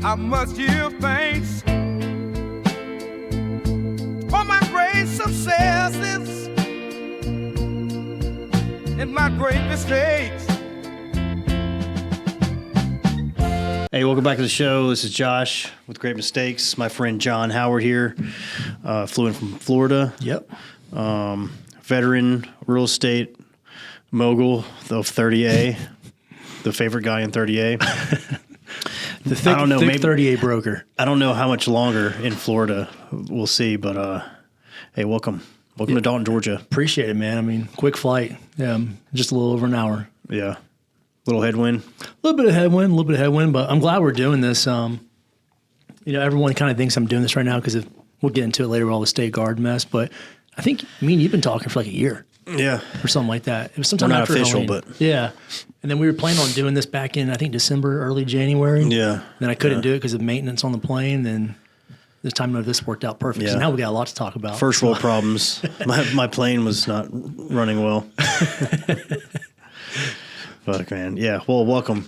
I must give thanks for my great successes and my great mistakes. Hey, welcome back to the show. This is Josh with Great Mistakes. My friend Jon Howard here, flew in from Florida. Yep. Veteran real estate mogul of 30A, the favorite guy in 30A. The thick, I don't know, thick maybe 30A broker. I don't know how much longer in Florida. We'll see, but hey, welcome to Dalton, Georgia. Appreciate it, man. I mean, quick flight. Just a little over an hour. Yeah. Little headwind. A little bit of headwind, but I'm glad we're doing this. Everyone kind of thinks I'm doing this right now because we'll get into it later with all the state guard mess, but I think me and you've been talking for like a year. Yeah. Or something like that. It was sometime We're not after official, Halloween. but. Yeah. And then we were planning on doing this back in, I think, December, early January. Yeah. Then I couldn't do it because of maintenance on the plane. Then the timing of this worked out perfect. Yeah. So now we got a lot to talk about. First world problems. My plane was not running well. Fuck, man. Yeah. Well, welcome.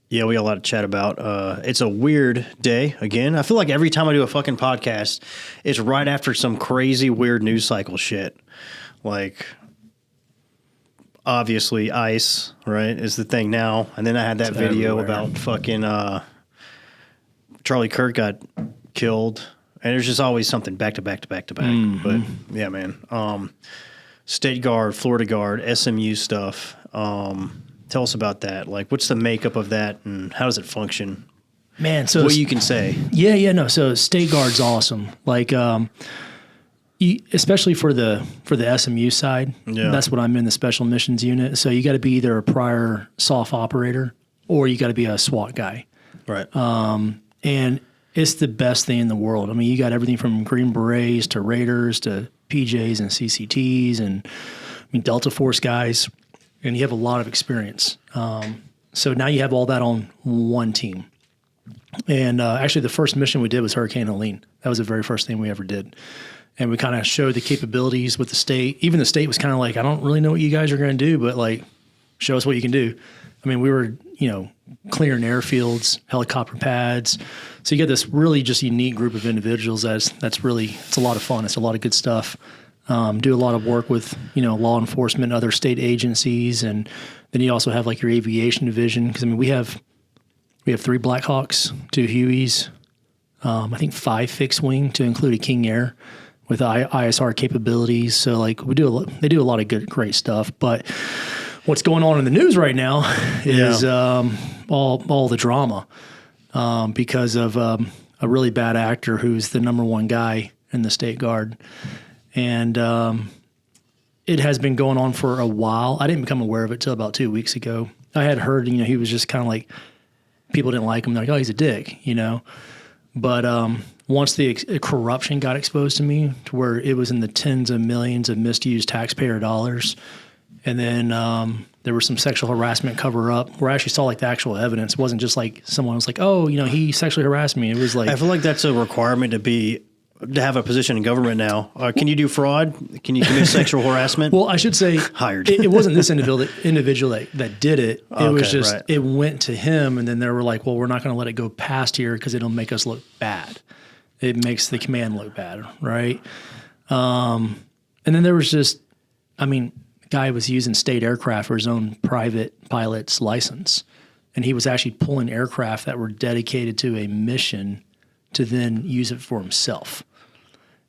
Yeah, we got a lot to chat about. It's a weird day again. I feel like every time I do a fucking podcast, it's right after some crazy weird news cycle shit. Like, obviously, ICE, right, is the thing now. And then I had that It's video everywhere. about fucking Charlie Kirk got killed. And there's just always something back to back to back to back. Mm-hmm. But, yeah, man. State Guard, Florida Guard, SMU stuff. Tell us about that. Like, what's the makeup of that, and how does it function? Man, so What you can say. no. So State Guard's awesome. Like, especially for the SMU side. Yeah. That's what I'm in, the Special Missions Unit. So you got to be either a prior SOF operator or you got to be a SWAT guy. Right. And it's the best thing in the world. I mean, you got everything from Green Berets to Raiders to PJs and CCTs and Delta Force guys, and you have a lot of experience. So now you have all that on one team. And actually, the first mission we did was Hurricane Helene. That was the very first thing we ever did. And we kind of showed the capabilities with the state. Even the state was kind of like, I don't really know what you guys are going to do, but like, show us what you can do. I mean, we were, clearing airfields, helicopter pads. So you get this really just unique group of individuals that's really, it's a lot of fun. It's a lot of good stuff. Do a lot of work with, law enforcement, other state agencies. And then you also have like your aviation division. Cause we have 3 Blackhawks, 2 Hueys, I think 5 fixed wing to include a King Air with ISR capabilities. So like they do a lot of great stuff, but what's going on in the news right now is, all the drama, because of, a really bad actor who's the number 1 guy in the State Guard. And it has been going on for a while. I didn't become aware of it till about 2 weeks ago. I had heard, he was just kind of like, people didn't like him. They're like, oh, he's a dick, But once the corruption got exposed to me, to where it was in the tens of millions of misused taxpayer dollars, and then there was some sexual harassment cover-up where I actually saw like the actual evidence. It wasn't just like someone was like, oh, he sexually harassed me. It was like, I feel like that's a requirement to have a position in government now. Can you do fraud? Can you commit sexual harassment? well, I should say Hired. It wasn't this individual that did it. It Okay, was just, right. It went to him, and then they were like, well, we're not going to let it go past here because it'll make us look bad. It makes the command look bad, right? And then there was just, the guy was using state aircraft for his own private pilot's license. And he was actually pulling aircraft that were dedicated to a mission to then use it for himself.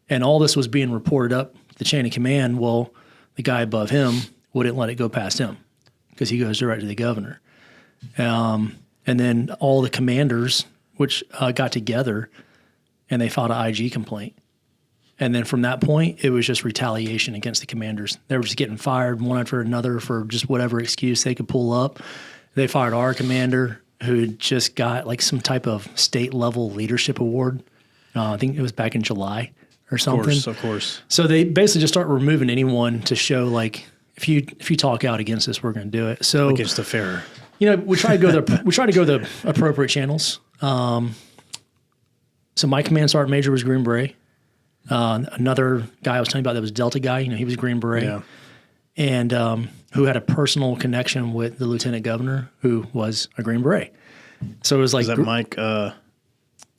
And all this was being reported up the chain of command. Well, the guy above him wouldn't let it go past him because he goes direct to the governor. And then all the commanders, which got together, and they filed an IG complaint. And then from that point, it was just retaliation against the commanders. They were just getting fired one after another for just whatever excuse they could pull up. They fired our commander, who had just got like some type of state-level leadership award. I think it was back in July or something. Of course. So they basically just start removing anyone to show like, if you talk out against us, we're going to do it. So Against the fair. we try to go the appropriate channels. So my command sergeant major was Green Beret. Another guy I was telling you about that was Delta guy. He was Green Beret. Yeah. And who had a personal connection with the lieutenant governor, who was a Green Beret. So it was like Is that Mike?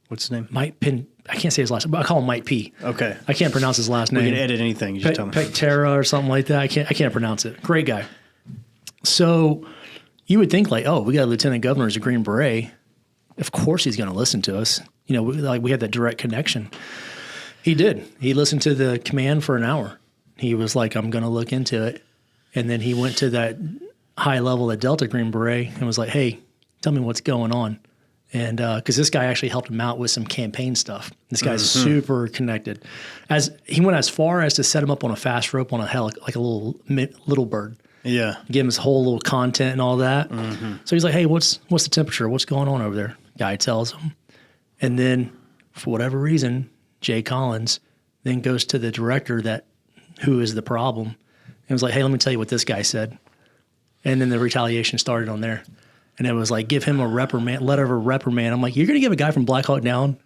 What's his name? Mike Pin. I can't say his last name, but I call him Mike P. Okay. I can't pronounce his last We name. can edit anything. You just tell me. Pectera or something like that. I can't pronounce it. Great guy. So you would think like, oh, we got a lieutenant governor as a Green Beret. Of course he's going to listen to us. You know, we had that direct connection. He did. He listened to the command for an hour. He was like, I'm going to look into it. And then he went to that high level at Delta Green Beret and was like, hey, tell me what's going on. And because this guy actually helped him out with some campaign stuff. This guy's super connected. As he went as far as to set him up on a fast rope on a like a little bird. Yeah. Give him his whole little content and all that. So he's like, hey, what's the temperature? What's going on over there? Guy tells him. And then for whatever reason, Jay Collins then goes to the director who is the problem. And was like, hey, let me tell you what this guy said. And then the retaliation started on there. And it was like, give him a letter of a reprimand. I'm like, you're going to give a guy from Black Hawk Down?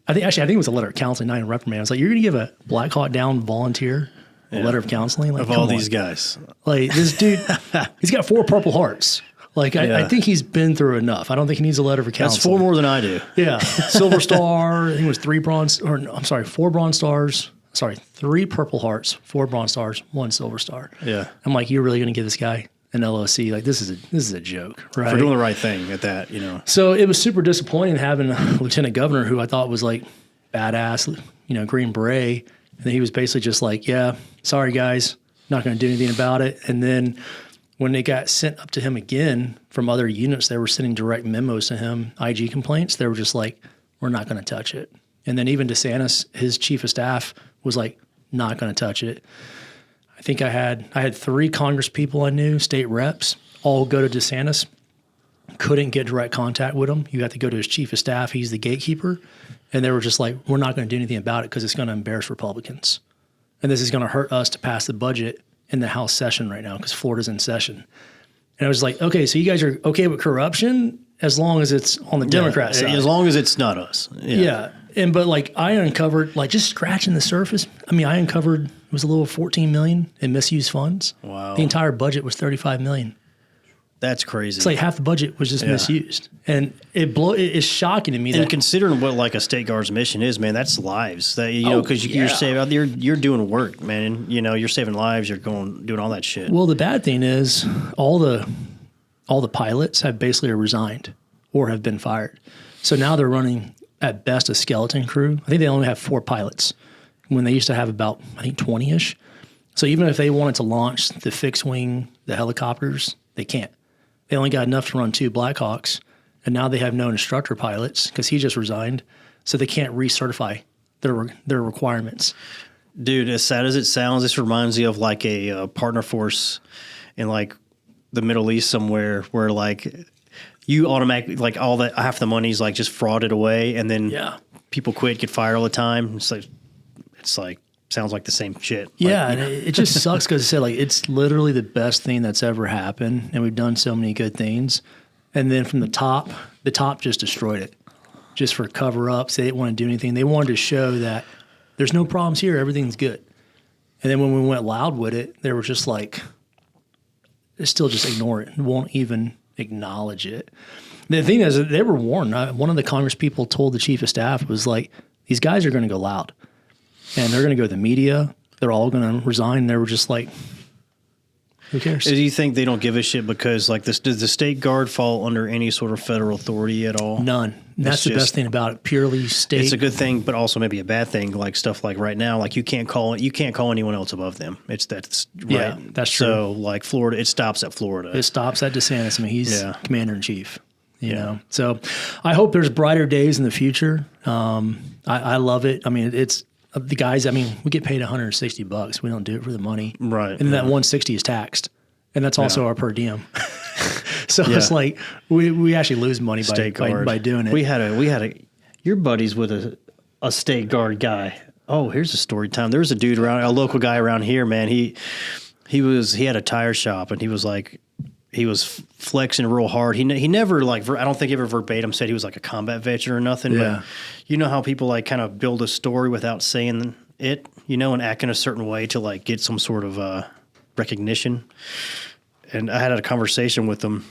I think it was a letter of counseling, not a reprimand. I was like, you're going to give a Black Hawk Down volunteer a letter of counseling? Like, of all these guys. Like, this dude, he's got 4 Purple Hearts. Like, I think he's been through enough. I don't think he needs a letter of counseling. That's 4 more than I do. Yeah. Silver Star, I think it was 4 Bronze Stars. 3 Purple Hearts, 4 Bronze Stars, 1 Silver Star. Yeah. I'm like, you're really going to give this guy an LOC? Like, this is a joke, right? For doing the right thing at that, you know. So it was super disappointing having a lieutenant governor who I thought was like badass, Green Beret. And then he was basically just like, yeah, sorry guys, not going to do anything about it. And then when they got sent up to him again from other units, they were sending direct memos to him, IG complaints. They were just like, we're not going to touch it. And then even DeSantis, his chief of staff, was like, not going to touch it. I think I had 3 Congress people I knew, state reps, all go to DeSantis. Couldn't get direct contact with him. You have to go to his chief of staff. He's the gatekeeper. And they were just like, we're not going to do anything about it because it's going to embarrass Republicans. And this is going to hurt us to pass the budget in the House session right now because Florida's in session. And I was like, okay, so you guys are okay with corruption as long as it's on the Democrat side. As long as it's not us. Yeah. But like I uncovered, like just scratching the surface. I mean, I uncovered, it was a little $14 million in misused funds. Wow. The entire budget was $35 million. That's crazy. It's like half the budget was just misused. And it's shocking to me and that considering what like a state guard's mission is, man, that's lives. That because you're saving, you're doing work, man. You're saving lives. You're doing all that shit. Well, the bad thing is all the pilots have basically resigned or have been fired. So now they're running at best a skeleton crew. I think they only have 4 pilots when they used to have about, I think, 20-ish. So even if they wanted to launch the fixed wing, the helicopters, they can't. They only got enough to run 2 Blackhawks, and now they have no instructor pilots because he just resigned, so they can't recertify their requirements. Dude, as sad as it sounds, this reminds me of like a partner force in like the Middle East somewhere where like you automatically like all that half the money's like just frauded away, and then people quit, get fired all the time. It's like sounds like the same shit. Yeah, like, and it just sucks because I said like it's literally the best thing that's ever happened, and we've done so many good things. And then from the top just destroyed it, just for cover ups. They didn't want to do anything. They wanted to show that there's no problems here, everything's good. And then when we went loud with it, they were just like, they still just ignore it, won't even acknowledge it. The thing is, they were warned. One of the Congress people told the chief of staff was like, these guys are going to go loud. And they're going to go to the media. They're all going to resign. They were just like, who cares? Do you think they don't give a shit because, like, does the state guard fall under any sort of federal authority at all? None. That's the best thing about it. Purely state. It's a good thing, but also maybe a bad thing. Like stuff like right now, like you can't call anyone else above them. That's right. Yeah, that's true. So like Florida, it stops at Florida. It stops at DeSantis. I mean, he's commander in chief. You know, so I hope there's brighter days in the future. I love it. I mean, it's. The guys, I mean, we get paid $160. We don't do it for the money. Right. And that 160 is taxed. And that's also our per diem. So it's like we actually lose money by doing it. We had your buddies with a state guard guy. Oh, here's a story time. There was a dude a local guy around here, man. He had a tire shop, and he was flexing real hard. He never like, I don't think he ever verbatim said he was like a combat veteran or nothing. Yeah. But you know how people like kind of build a story without saying it, and act in a certain way to like get some sort of recognition. And I had a conversation with him,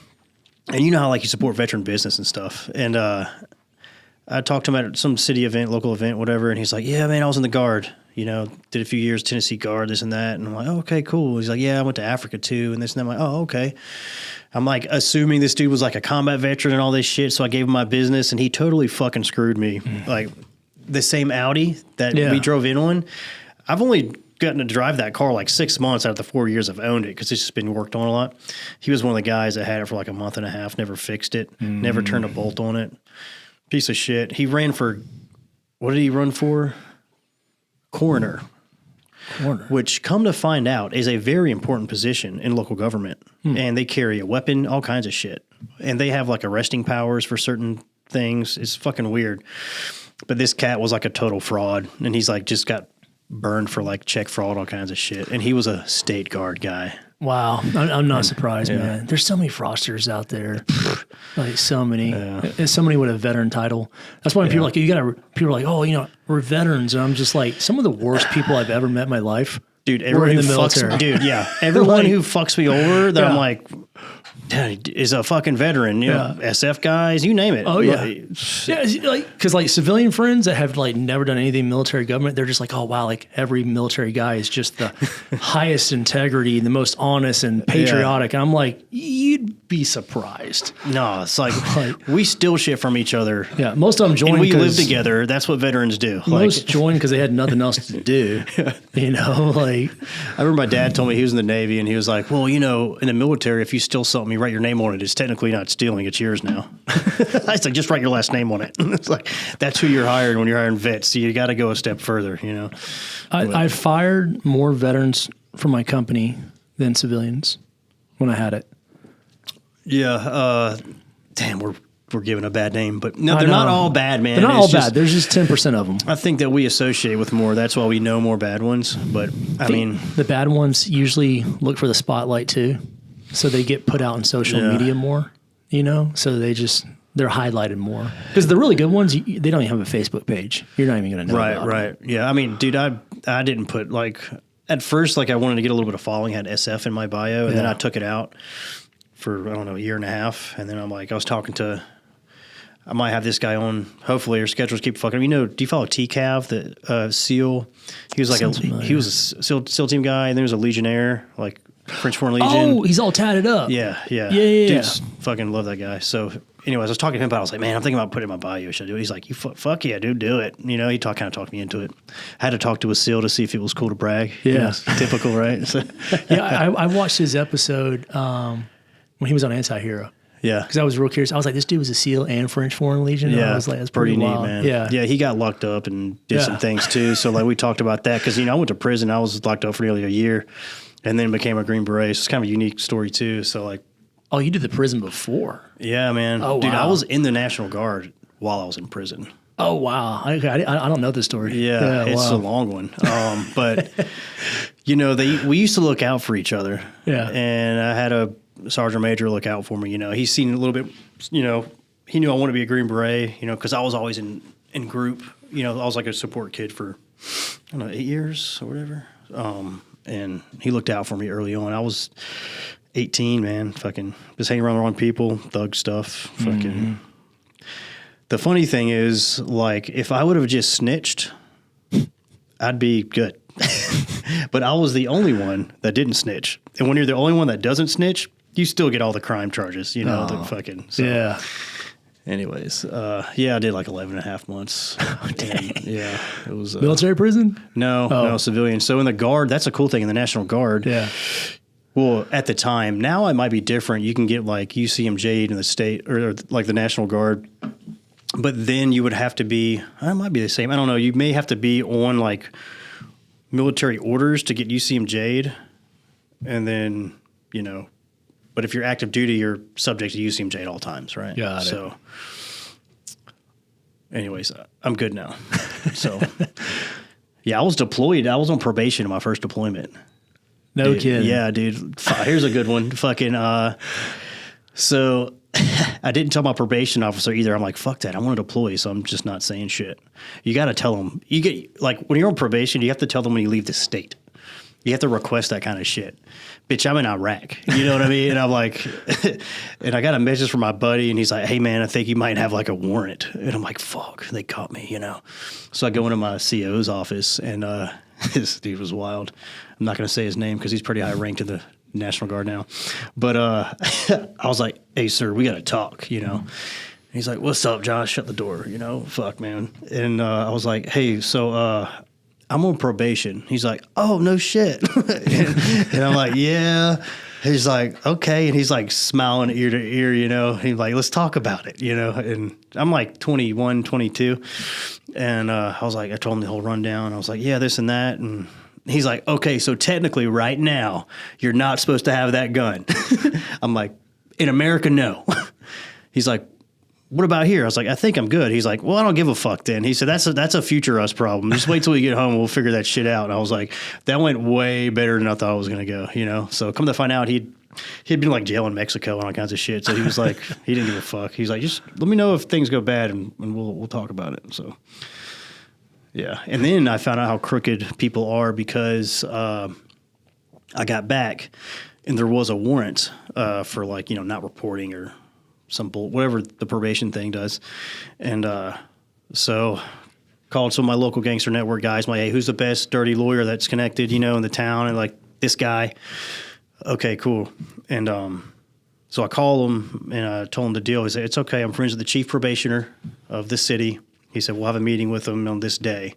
And you know how like you support veteran business and stuff. And I talked to him at some city event, local event, whatever, and he's like, yeah, man, I was in the Guard. You know, did a few years Tennessee Guard, this and that. And I'm like, oh, okay, cool. He's like, yeah, I went to Africa too, and this and that. I'm like, oh, okay. I'm like assuming this dude was like a combat veteran and all this shit, so I gave him my business, and he totally fucking screwed me. Like the same Audi that we drove in on, I've only gotten to drive that car like 6 months out of the 4 years I've owned it because it's just been worked on a lot. He was one of the guys that had it for like a month and a half, never fixed it, never turned a bolt on it. Piece of shit. He ran for, what did he run for? Coroner. Which, come to find out, is a very important position in local government. And they carry a weapon, all kinds of shit. And they have like arresting powers for certain things. It's fucking weird. But this cat was like a total fraud. And he's like just got burned for like check fraud, all kinds of shit. And he was a state guard guy. Wow. I'm not surprised, man. There's so many fraudsters out there. Like so many. And so many with a veteran title. That's why people are like, people are like, oh, you know, we're veterans. And I'm just like, some of the worst people I've ever met in my life. Dude, everyone in the who military. fucks, dude, yeah. Everyone who fucks me over that I'm like, is a fucking veteran, you know, SF guys, you name it. Oh, yeah. Like, because like civilian friends that have like never done anything military government, they're just like, oh, wow, like every military guy is just the highest integrity and the most honest and patriotic. And I'm like, you'd be surprised. No, it's like we steal shit from each other. Yeah, most of them join. And we live together. That's what veterans do. Most join because they had nothing else to do. You know, like. I remember my dad told me he was in the Navy and he was like, well, you know, in the military, if you steal something, you write your name on it. It's technically not stealing. It's yours now. I was like, just write your last name on it. It's like, that's who you're hiring when you're hiring vets. So you got to go a step further, you know. I fired more veterans from my company than civilians when I had it. Yeah. Damn, we're giving a bad name, but no, they're not all bad, man. They're not all bad. There's just 10% of them. I think that we associate with more. That's why we know more bad ones. But I mean, the bad ones usually look for the spotlight too. So they get put out in social media more, you know? So they're highlighted more. Because the really good ones, they don't even have a Facebook page. You're not even going to know about Right. Yeah. I mean, dude, I didn't put like, at first, like I wanted to get a little bit of following, had SF in my bio, and then I took it out for, I don't know, a year and a half. And then I'm like, I might have this guy on, hopefully, or schedules keep fucking. You know, do you follow TCAV, the SEAL? He was like he was a SEAL team guy, and then he was a Legionnaire, like French Foreign Legion. Oh, he's all tatted up. Yeah. Dudes, fucking love that guy. So, anyways, I was talking to him about it. I was like, man, I'm thinking about putting it in my bio. Should I do it? He's like, fuck yeah, dude, do it. You know, he kind of talked me into it. I had to talk to a SEAL to see if it was cool to brag. Yeah. You know, typical, right? So, I watched his episode when he was on Anti-Hero. Yeah. Because I was real curious. I was like, this dude was a SEAL and French Foreign Legion. Yeah. And I was like, that's pretty neat, wild. man. Yeah. Yeah, he got locked up and did some things too. So, like, we talked about that because, you know, I went to prison. I was locked up for nearly a year and then became a Green Beret. So it's kind of a unique story too. So, like. Oh, you did the prison before? Yeah, man. Oh, dude, wow. I was in the National Guard while I was in prison. Oh, wow. I don't know this story. Yeah, it's a long one. But, you know, we used to look out for each other. Yeah. And I had a sergeant major look out for me. You know, he's seen a little bit, you know, he knew I wanted to be a Green Beret, you know, because I was always in group. You know, I was like a support kid for, I don't know, 8 years or whatever. And he looked out for me early on. I was 18, man, fucking just hanging around the wrong people, thug stuff, fucking. The funny thing is, like, if I would have just snitched, I'd be good. But I was the only one that didn't snitch. And when you're the only one that doesn't snitch, you still get all the crime charges, you know, the fucking. So. Yeah. Anyways, I did like 11 and a half months. Oh, dang. Yeah, it was. Military prison? No, civilian. So in the Guard, that's a cool thing in the National Guard. Yeah. Well, at the time, now it might be different. You can get like UCMJ'd in the state or like the National Guard. But then you would have to be, it might be the same. I don't know. You may have to be on like military orders to get UCMJ'd. And then, you know, but if you're active duty, you're subject to UCMJ at all times, right? Got it. So, anyways, I'm good now. So, yeah, I was deployed. I was on probation in my first deployment. No Dude, kidding. Yeah, dude. Here's a good one. Fucking, so I didn't tell my probation officer either. I'm like, fuck that. I want to deploy, so I'm just not saying shit. You got to tell them. You get, like, when you're on probation, you have to tell them when you leave the state. You have to request that kind of shit. Bitch, I'm in Iraq. You know what I mean? And I'm like, and I got a message from my buddy, and he's like, hey, man, I think you might have like a warrant. And I'm like, fuck, they caught me, you know? So I go into my CO's office, and this dude was wild. I'm not going to say his name because he's pretty high ranked in the National Guard now. But I was like, hey, sir, we got to talk, you know? And he's like, what's up, Josh? Shut the door, you know? Fuck, man. And I was like, hey, so I'm on probation. He's like, oh, no shit. and I'm like, yeah. He's like, okay. And he's like smiling ear to ear, you know. He's like, let's talk about it, you know. And I'm like 21, 22. And I was like, I told him the whole rundown. I was like, yeah, this and that. And he's like, okay, so technically right now, you're not supposed to have that gun. I'm like, in America, no. He's like, what about here? I was like, I think I'm good. He's like, well, I don't give a fuck then. He said, that's a future us problem. Just wait till we get home and we'll figure that shit out. And I was like, that went way better than I thought it was going to go, you know? So come to find out, he'd been like jail in Mexico and all kinds of shit. So he was like, he didn't give a fuck. He's like, just let me know if things go bad and we'll talk about it. So, yeah. And then I found out how crooked people are because I got back and there was a warrant for like, you know, not reporting or whatever the probation thing does. And so called some of my local gangster network guys. I'm like, hey, who's the best dirty lawyer that's connected, you know, in the town? And like, this guy. Okay, cool. And so I called him and I told him the deal. He said, it's okay. I'm friends with the chief probationer of this city. He said, we'll have a meeting with him on this day.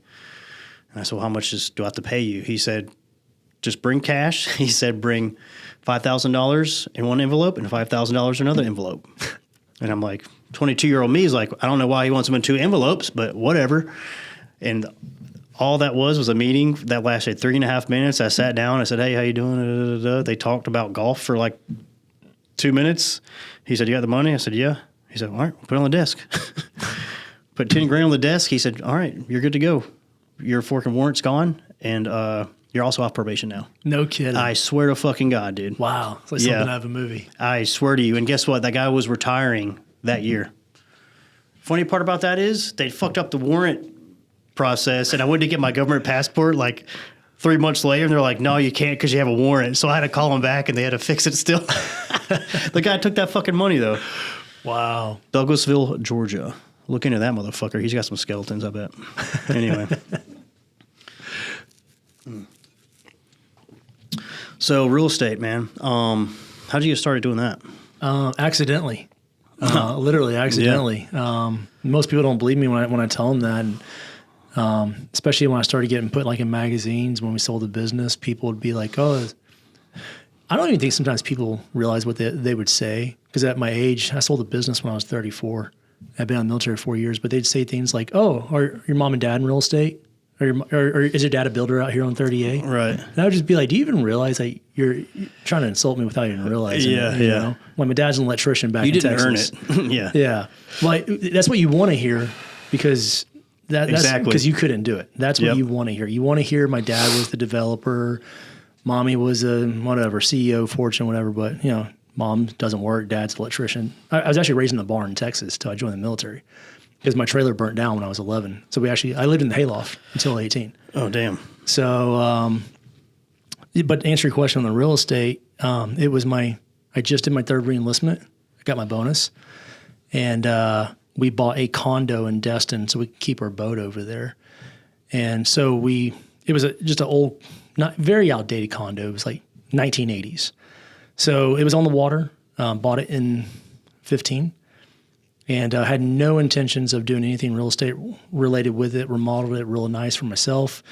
And I said, well, how much do I have to pay you? He said, just bring cash. He said, bring $5,000 in one envelope and $5,000 in another envelope. And I'm like, 22-year-old me is like, I don't know why he wants them in two envelopes, but whatever. And all that was a meeting that lasted 3.5 minutes. I sat down. I said, hey, how you doing? Da, da, da, da. They talked about golf for like 2 minutes. He said, you got the money? I said, yeah. He said, all right, put it on the desk. Put 10 grand on the desk. He said, all right, you're good to go. Your fucking warrant's gone. And you're also off probation now. No kidding. I swear to fucking God, dude. Wow. It's like something out of a movie. I swear to you. And guess what? That guy was retiring that year. Funny part about that is they fucked up the warrant process, and I went to get my government passport like 3 months later, and they're like, no, you can't because you have a warrant. So I had to call them back, and they had to fix it still. The guy took that fucking money, though. Wow. Douglasville, Georgia. Look into that motherfucker. He's got some skeletons, I bet. Anyway. So real estate, man. How'd you get started doing that? Accidentally. Literally accidentally. Yeah. Most people don't believe me when I tell them that. And, especially when I started getting put like in magazines when we sold the business, people would be like, oh, I don't even think sometimes people realize what they would say. Because at my age, I sold the business when I was 34. I've been in the military 4 years, but they'd say things like, oh, are your mom and dad in real estate? Or is your dad a builder out here on 38? Right. And I would just be like, do you even realize that you're trying to insult me without even realizing it? You know? Like my dad's an electrician back in Texas. You didn't earn it. Yeah. Yeah. Well, that's what you want to hear because that's because you couldn't do it. That's what you want to hear. You want to hear my dad was the developer, mommy was a whatever, CEO, Fortune, whatever. But, you know, mom doesn't work, dad's an electrician. I was actually raised in the barn in Texas till I joined the military. Because my trailer burnt down when I was 11. So I lived in the hayloft until 18. Oh, damn. So, but to answer your question on the real estate, it was I just did my third re-enlistment. I got my bonus. And we bought a condo in Destin so we could keep our boat over there. And so it was just an old, not very outdated condo. It was like 1980s. So it was on the water, bought it in 15. And I had no intentions of doing anything real estate related with it, remodeled it real nice for myself.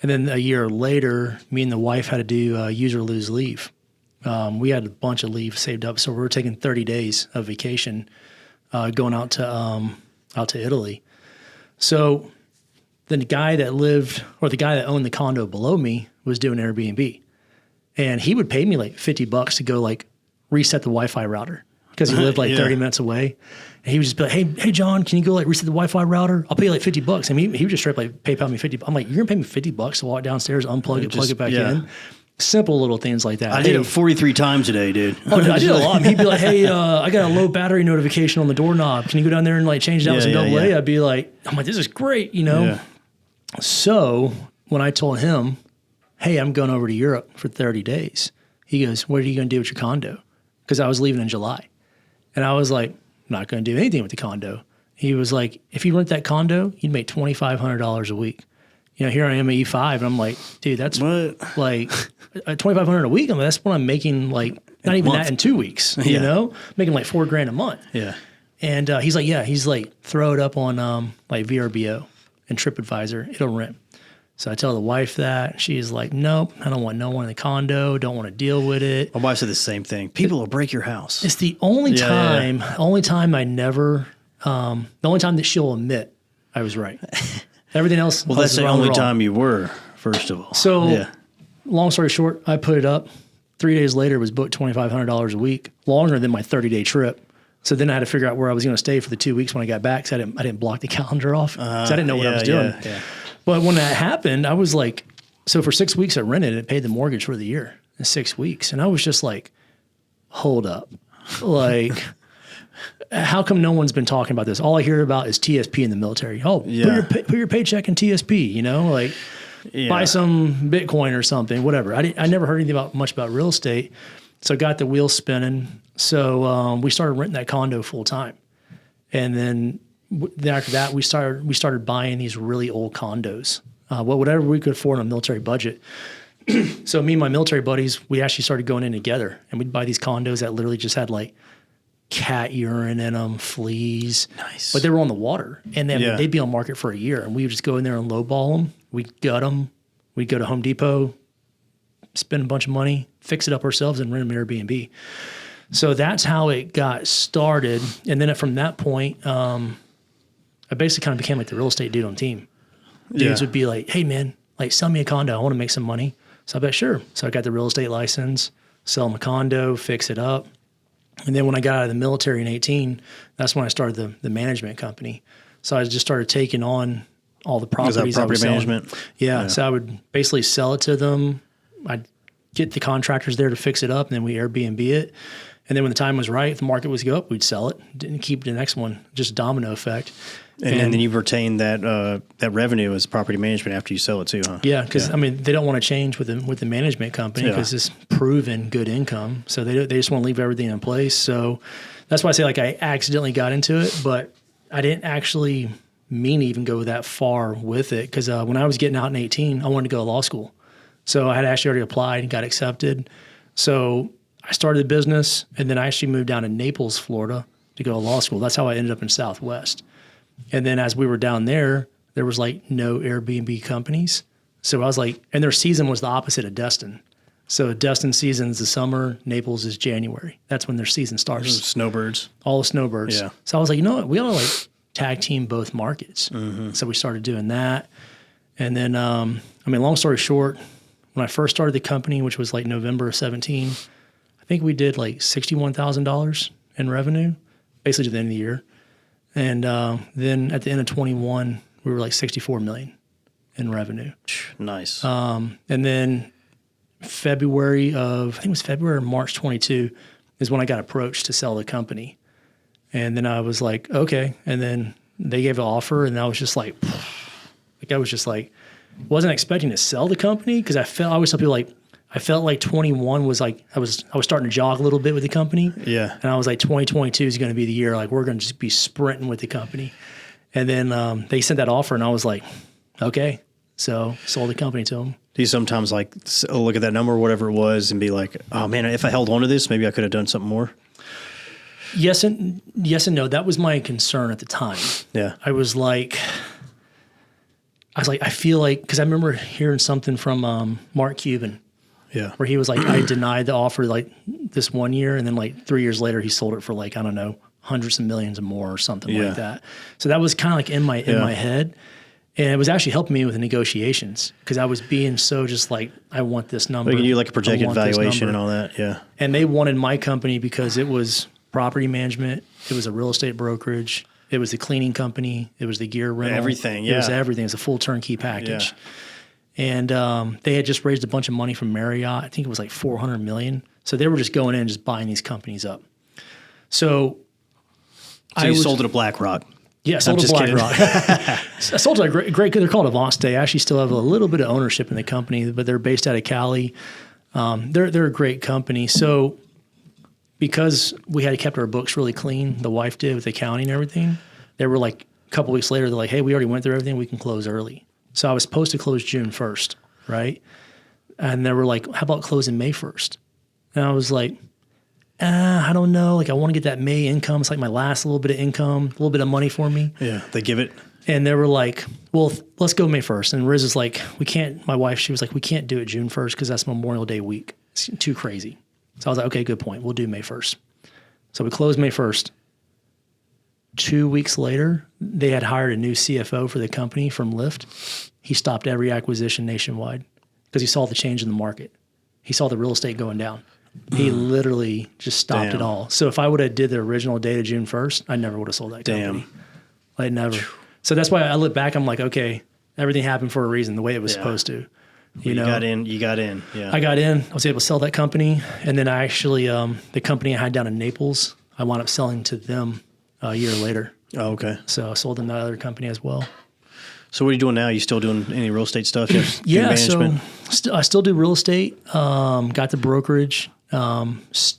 And then a year later, me and the wife had to do use or lose leave. We had a bunch of leave saved up, so we were taking 30 days of vacation going out to Italy. So the guy that owned the condo below me was doing Airbnb. And he would pay me like $50 to go like reset the Wi-Fi router because he lived like 30 minutes away. And he would just be like, hey, John, can you go like reset the Wi-Fi router? I'll pay you like $50. And he would just straight like PayPal me $50. I'm like, you're gonna pay me $50 to walk downstairs, unplug it, plug it back in. Simple little things like that. I did it 43 times today, dude. Oh, I did a lot. He'd be like, hey, I got a low battery notification on the doorknob. Can you go down there and like change it out with some AA? I'd be like, I'm like, this is great, you know? Yeah. So when I told him hey, I'm going over to Europe for 30 days. He goes, what are you going to do with your condo? Because I was leaving in July. And I was like, I'm not going to do anything with the condo. He was like, if you rent that condo, you'd make $2,500 a week. Here I am at E5, and I'm like, dude, that's like $2,500 a week. I mean, that's what I'm making, like, not even that in 2 weeks, making like $4,000 a month. Yeah. And he's like, throw it up on like VRBO and TripAdvisor. It'll rent. So I tell the wife that. She's like, nope, I don't want no one in the condo. Don't want to deal with it. My wife said the same thing. People will break your house. It's the only time I never, the only time that she'll admit I was right. Everything else. Well, that's the only time you were, first of all. So long story short, I put it up. 3 days later, it was booked $2,500 a week, longer than my 30-day trip. So then I had to figure out where I was going to stay for the 2 weeks when I got back. So I didn't block the calendar off. So I didn't know what I was doing. Yeah. But when that happened, I was like, so for 6 weeks I rented it, paid the mortgage for the year in 6 weeks. And I was just like, hold up. Like, how come no one's been talking about this? All I hear about is TSP in the military. Oh, put your paycheck in TSP, buy some Bitcoin or something, whatever. I never heard anything much about real estate. So I got the wheels spinning. So we started renting that condo full time. And then after that, we started buying these really old condos, whatever we could afford on a military budget. So me and my military buddies, we actually started going in together, and we'd buy these condos that literally just had like cat urine in them, fleas. Nice. But they were on the water, and then they'd be on market for a year, and we would just go in there and lowball them. We'd gut them. We'd go to Home Depot, spend a bunch of money, fix it up ourselves, and rent them Airbnb. So that's how it got started. And then from that point, I basically kind of became like the real estate dude on team. Dudes would be like, hey, man, like sell me a condo. I want to make some money. So I'd be like, sure. So I got the real estate license, sell them a condo, fix it up. And then when I got out of the military in 18, that's when I started the management company. So I just started taking on all the properties. Was that property management? Yeah. So I would basically sell it to them. I'd get the contractors there to fix it up, and then we Airbnb it. And then when the time was right, if the market was go up, we'd sell it. Didn't keep the next one, just domino effect. And then you retain that revenue as property management after you sell it too, huh? Yeah, because they don't want to change with the management company because it's proven good income. So they just want to leave everything in place. So that's why I say like I accidentally got into it, but I didn't actually mean to even go that far with it because when I was getting out in 18, I wanted to go to law school. So I had actually already applied and got accepted. So I started the business, and then I actually moved down to Naples, Florida to go to law school. That's how I ended up in Southwest. And then as we were down there was like no Airbnb companies. So I was like, and their season was the opposite of Destin. So Destin season is the summer, Naples is January. That's when their season starts. Snowbirds. All the snowbirds. Yeah. So I was like, you know what? We ought to like tag team both markets. Mm-hmm. So we started doing that. And then, long story short, when I first started the company, which was like November of 17, I think we did like $61,000 in revenue, basically to the end of the year. And then at the end of 21, we were like 64 million in revenue. Nice. And then February or March 22 is when I got approached to sell the company. And then I was like, okay. And then they gave an offer, and I was just like, wasn't expecting to sell the company because I always tell people like, I felt like 21 was like, I was starting to jog a little bit with the company. Yeah. And I was like, 2022 is going to be the year. Like, we're going to just be sprinting with the company. And then they sent that offer, and I was like, okay. So sold the company to them. Do you sometimes like look at that number or whatever it was and be like, oh man, if I held on to this, maybe I could have done something more? Yes and no. That was my concern at the time. Yeah. I was like, I feel like, because I remember hearing something from Mark Cuban. Yeah. Where he was like, I denied the offer like this 1 year, and then like 3 years later he sold it for like, I don't know, hundreds of millions or more or something like that. So that was kind of like in my head. And it was actually helping me with the negotiations because I was being so just like, I want this number. Like you like a projected valuation and all that. Yeah. And they wanted my company because it was property management. It was a real estate brokerage. It was the cleaning company. It was the gear rental. Everything. Yeah. It was everything. It was a full turnkey package. Yeah. And they had just raised a bunch of money from Marriott. I think it was like $400 million. So they were just going in and just buying these companies up. So you sold it to BlackRock. Yeah, I sold to BlackRock. I sold to a great, they're called Avance. They actually still have a little bit of ownership in the company, but they're based out of Cali. They're a great company. So because we had kept our books really clean, the wife did with accounting and everything, they were like a couple weeks later, they're like, hey, we already went through everything. We can close early. So I was supposed to close June 1st, right? And they were like, how about closing May 1st? And I was like, I don't know. Like, I want to get that May income. It's like my last little bit of income, a little bit of money for me. Yeah, they give it. And they were like, well, let's go May 1st. And Riz is like, we can't, my wife, she was like, we can't do it June 1st because that's Memorial Day week. It's too crazy. So I was like, okay, good point. We'll do May 1st. So we closed May 1st. 2 weeks later, they had hired a new CFO for the company from Lyft. He stopped every acquisition nationwide because he saw the change in the market. He saw the real estate going down. He literally just stopped it all. So if I would have did the original date of June 1st, I never would have sold that company. Like never. So that's why I look back, I'm like, okay, everything happened for a reason, the way it was supposed to. You know, you got in. Yeah. I got in. I was able to sell that company. And then I actually, the company I had down in Naples, I wound up selling to them a year later. Oh, okay. So I sold them that other company as well. So what are you doing now? You still doing any real estate stuff? Yeah, so I still do real estate. Got the brokerage.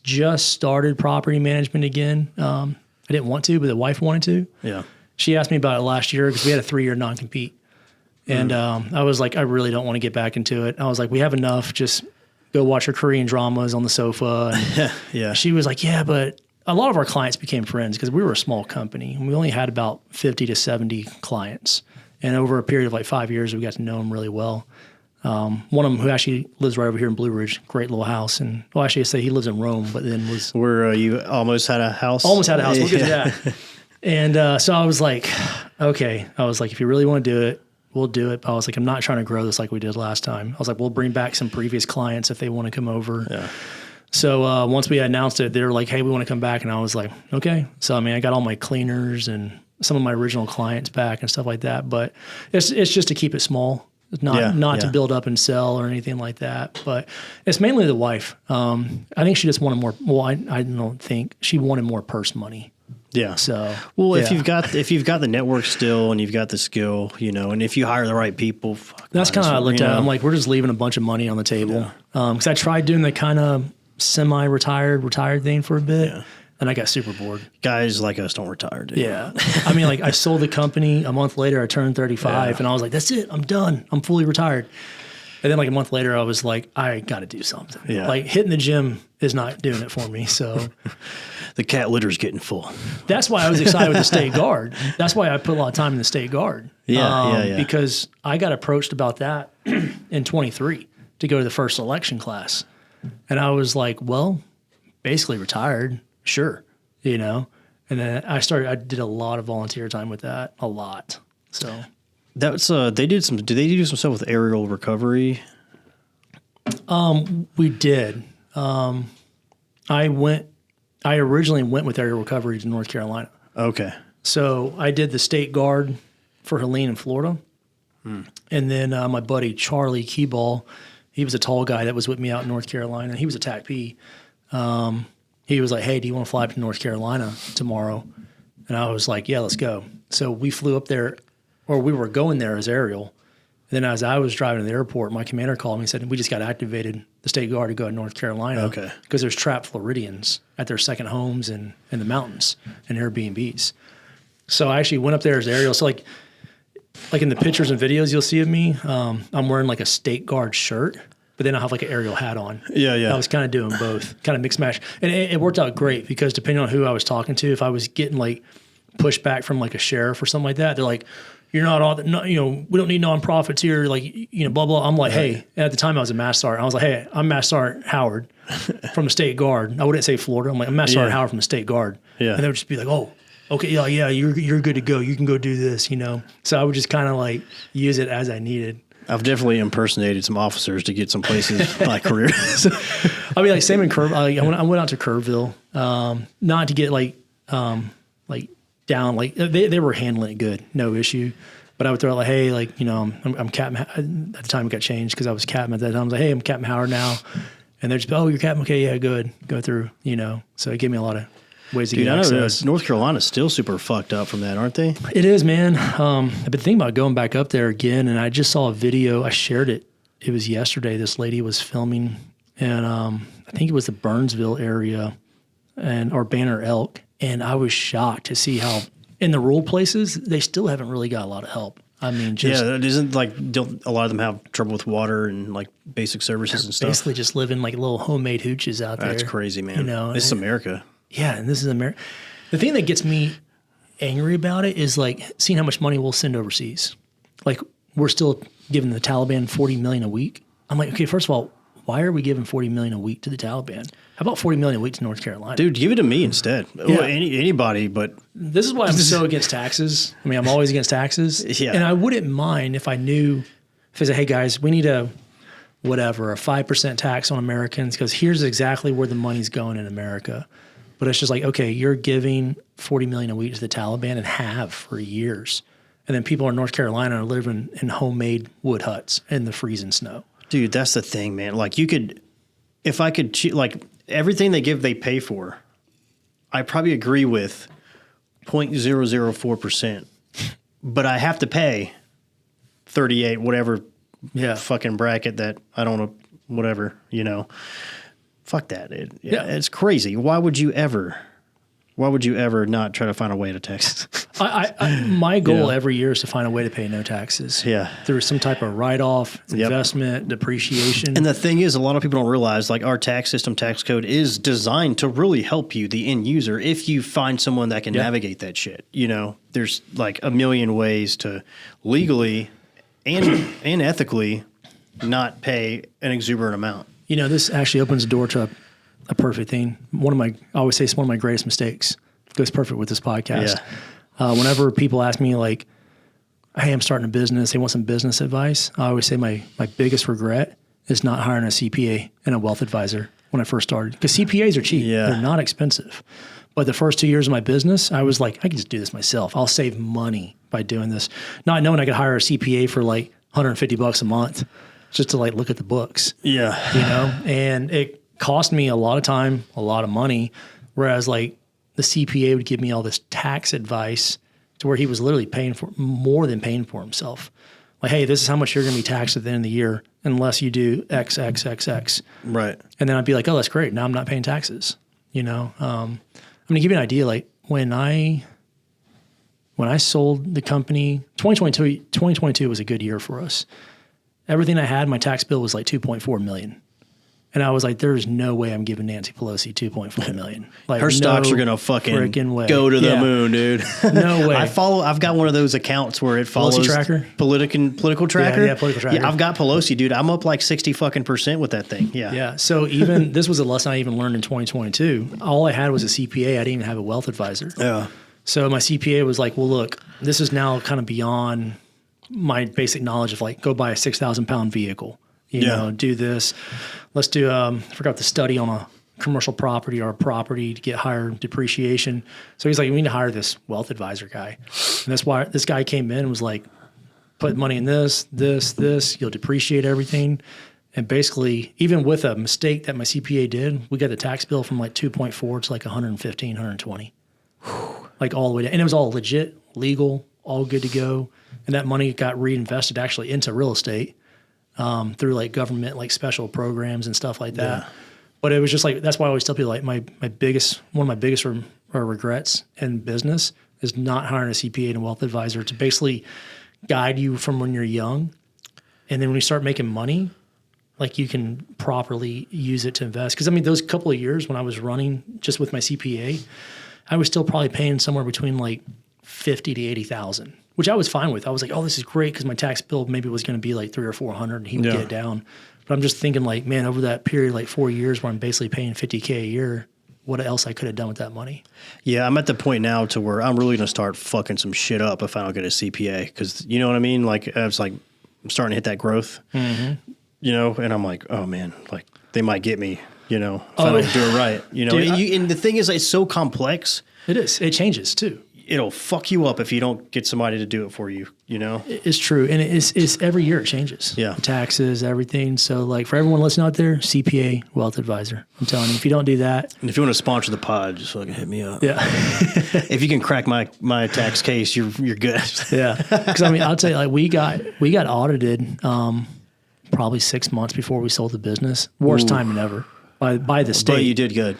Just started property management again. I didn't want to, but the wife wanted to. Yeah. She asked me about it last year because we had a 3-year non-compete. And I was like, I really don't want to get back into it. I was like, we have enough. Just go watch our Korean dramas on the sofa. And yeah. She was like, yeah, but a lot of our clients became friends because we were a small company. And we only had about 50 to 70 clients. And over a period of like 5 years, we got to know them really well. One of them who actually lives right over here in Blue Ridge, great little house. And well, actually I say he lives in Rome, but then was where you almost had a house. Almost had a house. We'll get to that. And so I was like, okay. I was like, if you really want to do it, we'll do it. But I was like, I'm not trying to grow this like we did last time. I was like, we'll bring back some previous clients if they want to come over. Yeah. So once we announced it, they were like, hey, we want to come back. And I was like, okay. So, I mean, I got all my cleaners and some of my original clients back and stuff like that. But it's just to keep it small. Not to build up and sell or anything like that, but it's mainly the wife. I think she just wanted more. Well, I don't think she wanted more purse money. Yeah. So if you've got the network still and you've got the skill, you know, and if you hire the right people, that's kind of how I looked at it. I'm like, we're just leaving a bunch of money on the table. Because I tried doing the kind of retired thing for a bit. Yeah. And I got super bored. Guys like us don't retire, dude. Yeah. I mean, like I sold the company a month later. I turned 35 and I was like, that's it. I'm done. I'm fully retired. And then like a month later, I was like, I got to do something. Yeah. Like hitting the gym is not doing it for me. So the cat litter's getting full. That's why I was excited with the state guard. That's why I put a lot of time in the state guard. Yeah. Because I got approached about that in 23 to go to the first selection class. And I was like, well, basically retired. Sure, you know, and then I did a lot of volunteer time with that, a lot. So that's did they do some stuff with aerial recovery? We did. I originally went with aerial recovery to North Carolina. Okay. So I did the state guard for Helene in Florida. And then my buddy Charlie Keyball, he was a tall guy that was with me out in North Carolina. He was a TAC-P. He was like, hey, do you want to fly up to North Carolina tomorrow? And I was like, yeah, let's go. So we flew up there, or we were going there as aerial. And then as I was driving to the airport, my commander called me and said, we just got activated, the state guard, to go to North Carolina. Okay. Because there's trapped Floridians at their second homes in the mountains and Airbnbs. So I actually went up there as aerial. So like in the pictures and videos you'll see of me, I'm wearing like a state guard shirt. But then I'll have like an aerial hat on. Yeah. I was kind of doing both, kind of mix match. And it worked out great because depending on who I was talking to, if I was getting like pushback from like a sheriff or something like that, they're like, you're not all, we don't need nonprofits here, like, blah, blah. I'm like, hey, and at the time I was a Master Sergeant. I was like, hey, I'm Master Sergeant Howard from the State Guard. I wouldn't say Florida. I'm like, I'm Master Sergeant Howard from the State Guard. Yeah. And they would just be like, oh, okay, yeah, you're good to go. You can go do this, So I would just kind of like use it as I needed. I've definitely impersonated some officers to get some places in my career. I mean, like same in Curve. I went out to Kerrville, not to get like down. Like they were handling it good, no issue. But I would throw like, hey, like I'm Captain. At the time it got changed because I was Captain at that time. I was like, hey, I'm Captain Howard now, and they're just, oh, you're Captain. Okay, yeah, good, go through. So it gave me a lot of ways to Dude, get I know access. North Carolina's still super fucked up from that, aren't they? It is, man. I've been thinking about going back up there again, and I just saw a video. I shared it. It was yesterday. This lady was filming, and I think it was the Burnsville area, or Banner Elk, and I was shocked to see how in the rural places they still haven't really got a lot of help. I mean, just Yeah, it isn't like don't a lot of them have trouble with water and like basic services and stuff. basically just living like little homemade hooches out there. That's crazy, man. You know, This is America. Yeah, and this is America. The thing that gets me angry about it is like seeing how much money we'll send overseas. Like we're still giving the Taliban $40 million a week. I'm like, okay, first of all, why are we giving $40 million a week to the Taliban? How about $40 million a week to North Carolina? Dude, give it to me instead. Well, anybody, but This is why I'm so against taxes. I mean, I'm always against taxes. Yeah. And I wouldn't mind if I knew, if I said, hey guys, we need a 5% tax on Americans because here's exactly where the money's going in America. But it's just like, okay, you're giving $40 million a week to the Taliban and have for years. And then people in North Carolina are living in homemade wood huts in the freezing snow. dude, that's the thing, man. Like you could, if I could, like everything they give, they pay for. I probably agree with 0.004%, but I have to pay 38, whatever fucking bracket that I don't know, whatever, you know. Fuck that. It's crazy. Why would you ever not try to find a way to tax? My goal every year is to find a way to pay no taxes. Yeah. Through some type of write-off, investment, depreciation. And the thing is, a lot of people don't realize, like, our tax system, tax code is designed to really help you, the end user, if you find someone that can navigate that shit. You know, there's like a million ways to legally and ethically not pay an exuberant amount. You know, this actually opens the door to a perfect thing. I always say it's one of my greatest mistakes. It goes perfect with this podcast. Yeah. Whenever people ask me like, hey, I'm starting a business, they want some business advice, I always say my biggest regret is not hiring a CPA and a wealth advisor when I first started. Because CPAs are cheap. Yeah. They're not expensive. But the first 2 years of my business, I was like, I can just do this myself. I'll save money by doing this. Not knowing I could hire a CPA for like $150 a month just to like look at the books. Yeah. You know, and it cost me a lot of time, a lot of money. Whereas like the CPA would give me all this tax advice to where he was literally paying for more than paying for himself. Like, hey, this is how much you're going to be taxed at the end of the year unless you do X, X, X, X. Right. And then I'd be like, oh, that's great. Now I'm not paying taxes. You know, I'm going to give you an idea. Like when I sold the company, 2022 was a good year for us. Everything I had, my tax bill was like $2.4 million. And I was like, there's no way I'm giving Nancy Pelosi $2.4 million. Like her stocks are going to fucking go to the moon, dude. No way. I've got one of those accounts where it follows Pelosi tracker? Political tracker. Yeah, political tracker. Yeah, I've got Pelosi, dude. I'm up like 60% with that thing. Yeah. Yeah. So even, this was a lesson I even learned in 2022. All I had was a CPA. I didn't even have a wealth advisor. Yeah. So my CPA was like, well, look, this is now kind of beyond my basic knowledge of like, go buy a 6,000 pound vehicle, you know, do this. Let's do, I forgot the study on a commercial property or a property to get higher depreciation. So he's like, we need to hire this wealth advisor guy. And that's why this guy came in and was like, put money in this, you'll depreciate everything. And basically, even with a mistake that my CPA did, we got the tax bill from like 2.4 to like 115, 120. Like all the way down. And it was all legit, legal, all good to go. And that money got reinvested actually into real estate through like government, like special programs and stuff like that. Yeah. But it was just like, that's why I always tell people like one of my biggest regrets in business is not hiring a CPA and a wealth advisor to basically guide you from when you're young. And then when you start making money, like you can properly use it to invest. Because I mean, those couple of years when I was running just with my CPA, I was still probably paying somewhere between like 50 to 80,000, which I was fine with. I was like, oh, this is great because my tax bill maybe was going to be like 300 or 400 and he would get it down. But I'm just thinking like, man, over that period, like 4 years where I'm basically paying $50K a year, what else I could have done with that money? Yeah, I'm at the point now to where I'm really going to start fucking some shit up if I don't get a CPA. Because you know what I mean? Like, it's like I'm starting to hit that growth, you know, and I'm like, oh man, like they might get me, you know, if I don't do it right, you know. Dude, and the thing is, it's so complex. It is. It changes too. it'll fuck you up if you don't get somebody to do it for you, you know? It's true. And it's every year it changes. Yeah. The taxes, everything. So like for everyone listening out there, CPA, wealth advisor. I'm telling you, if you don't do that. And if you want to sponsor the pod, just fucking hit me up. Yeah. If you can crack my tax case, you're good. Yeah. Because I mean, I'll tell you, like we got audited probably 6 months before we sold the business. Worst timing ever by the state. But you did good.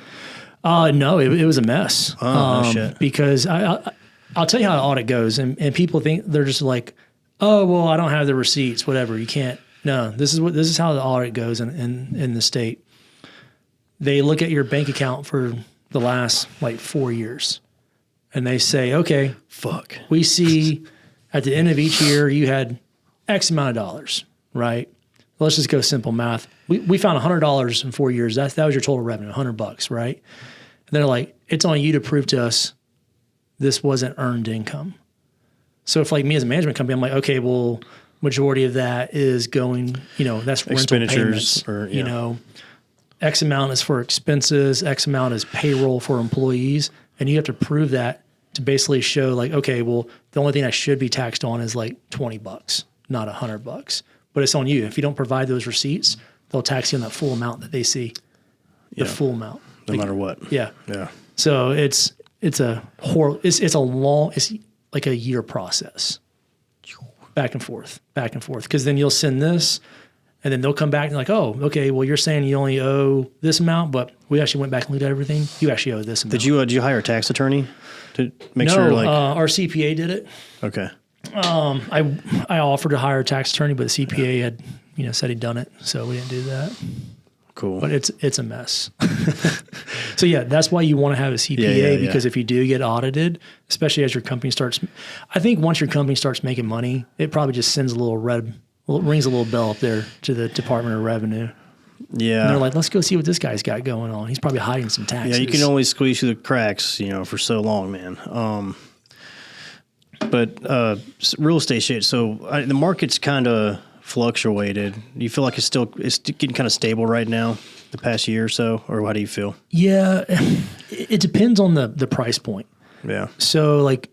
No, it was a mess. Oh, no shit. Because I'll tell you how the audit goes, and people think they're just like, oh, well, I don't have the receipts, whatever. You can't. No, this is how the audit goes in the state. They look at your bank account for the last like 4 years, and they say, okay, Fuck. we see at the end of each year you had X amount of dollars, right? Let's just go simple math. We found $100 in 4 years. That was your total revenue, $100, right? And they're like, it's on you to prove to us this wasn't earned income. So if like me as a management company, I'm like, okay, well, majority of that is going, that's rental Expenditures payments, you know, X amount is for expenses, X amount is payroll for employees. And you have to prove that to basically show like, okay, well, the only thing I should be taxed on is like $20, not $100. But it's on you. If you don't provide those receipts, they'll tax you on that full amount that they see. The full amount. No matter what. Yeah. Yeah. So it's like a year process. Back and forth. Because then you'll send this and then they'll come back and like, oh, okay, well, you're saying you only owe this amount, but we actually went back and looked at everything. You actually owe this amount. Did you hire a tax attorney to make no, sure like our CPA did it. okay. I offered to hire a tax attorney, but the CPA had, said he'd done it. So we didn't do that. Cool. But it's a mess. So yeah, that's why you want to have a CPA because if you do get audited, especially as your company starts, I think once your company starts making money, it probably just sends rings a little bell up there to the Department of Revenue. Yeah. And they're like, let's go see what this guy's got going on. He's probably hiding some taxes. Yeah, you can only squeeze through the cracks, for so long, man. But real estate shit. So the market's kind of fluctuated. Do you feel like it's getting kind of stable right now, the past year or so, or how do you feel? Yeah, it depends on the price point. Yeah. So like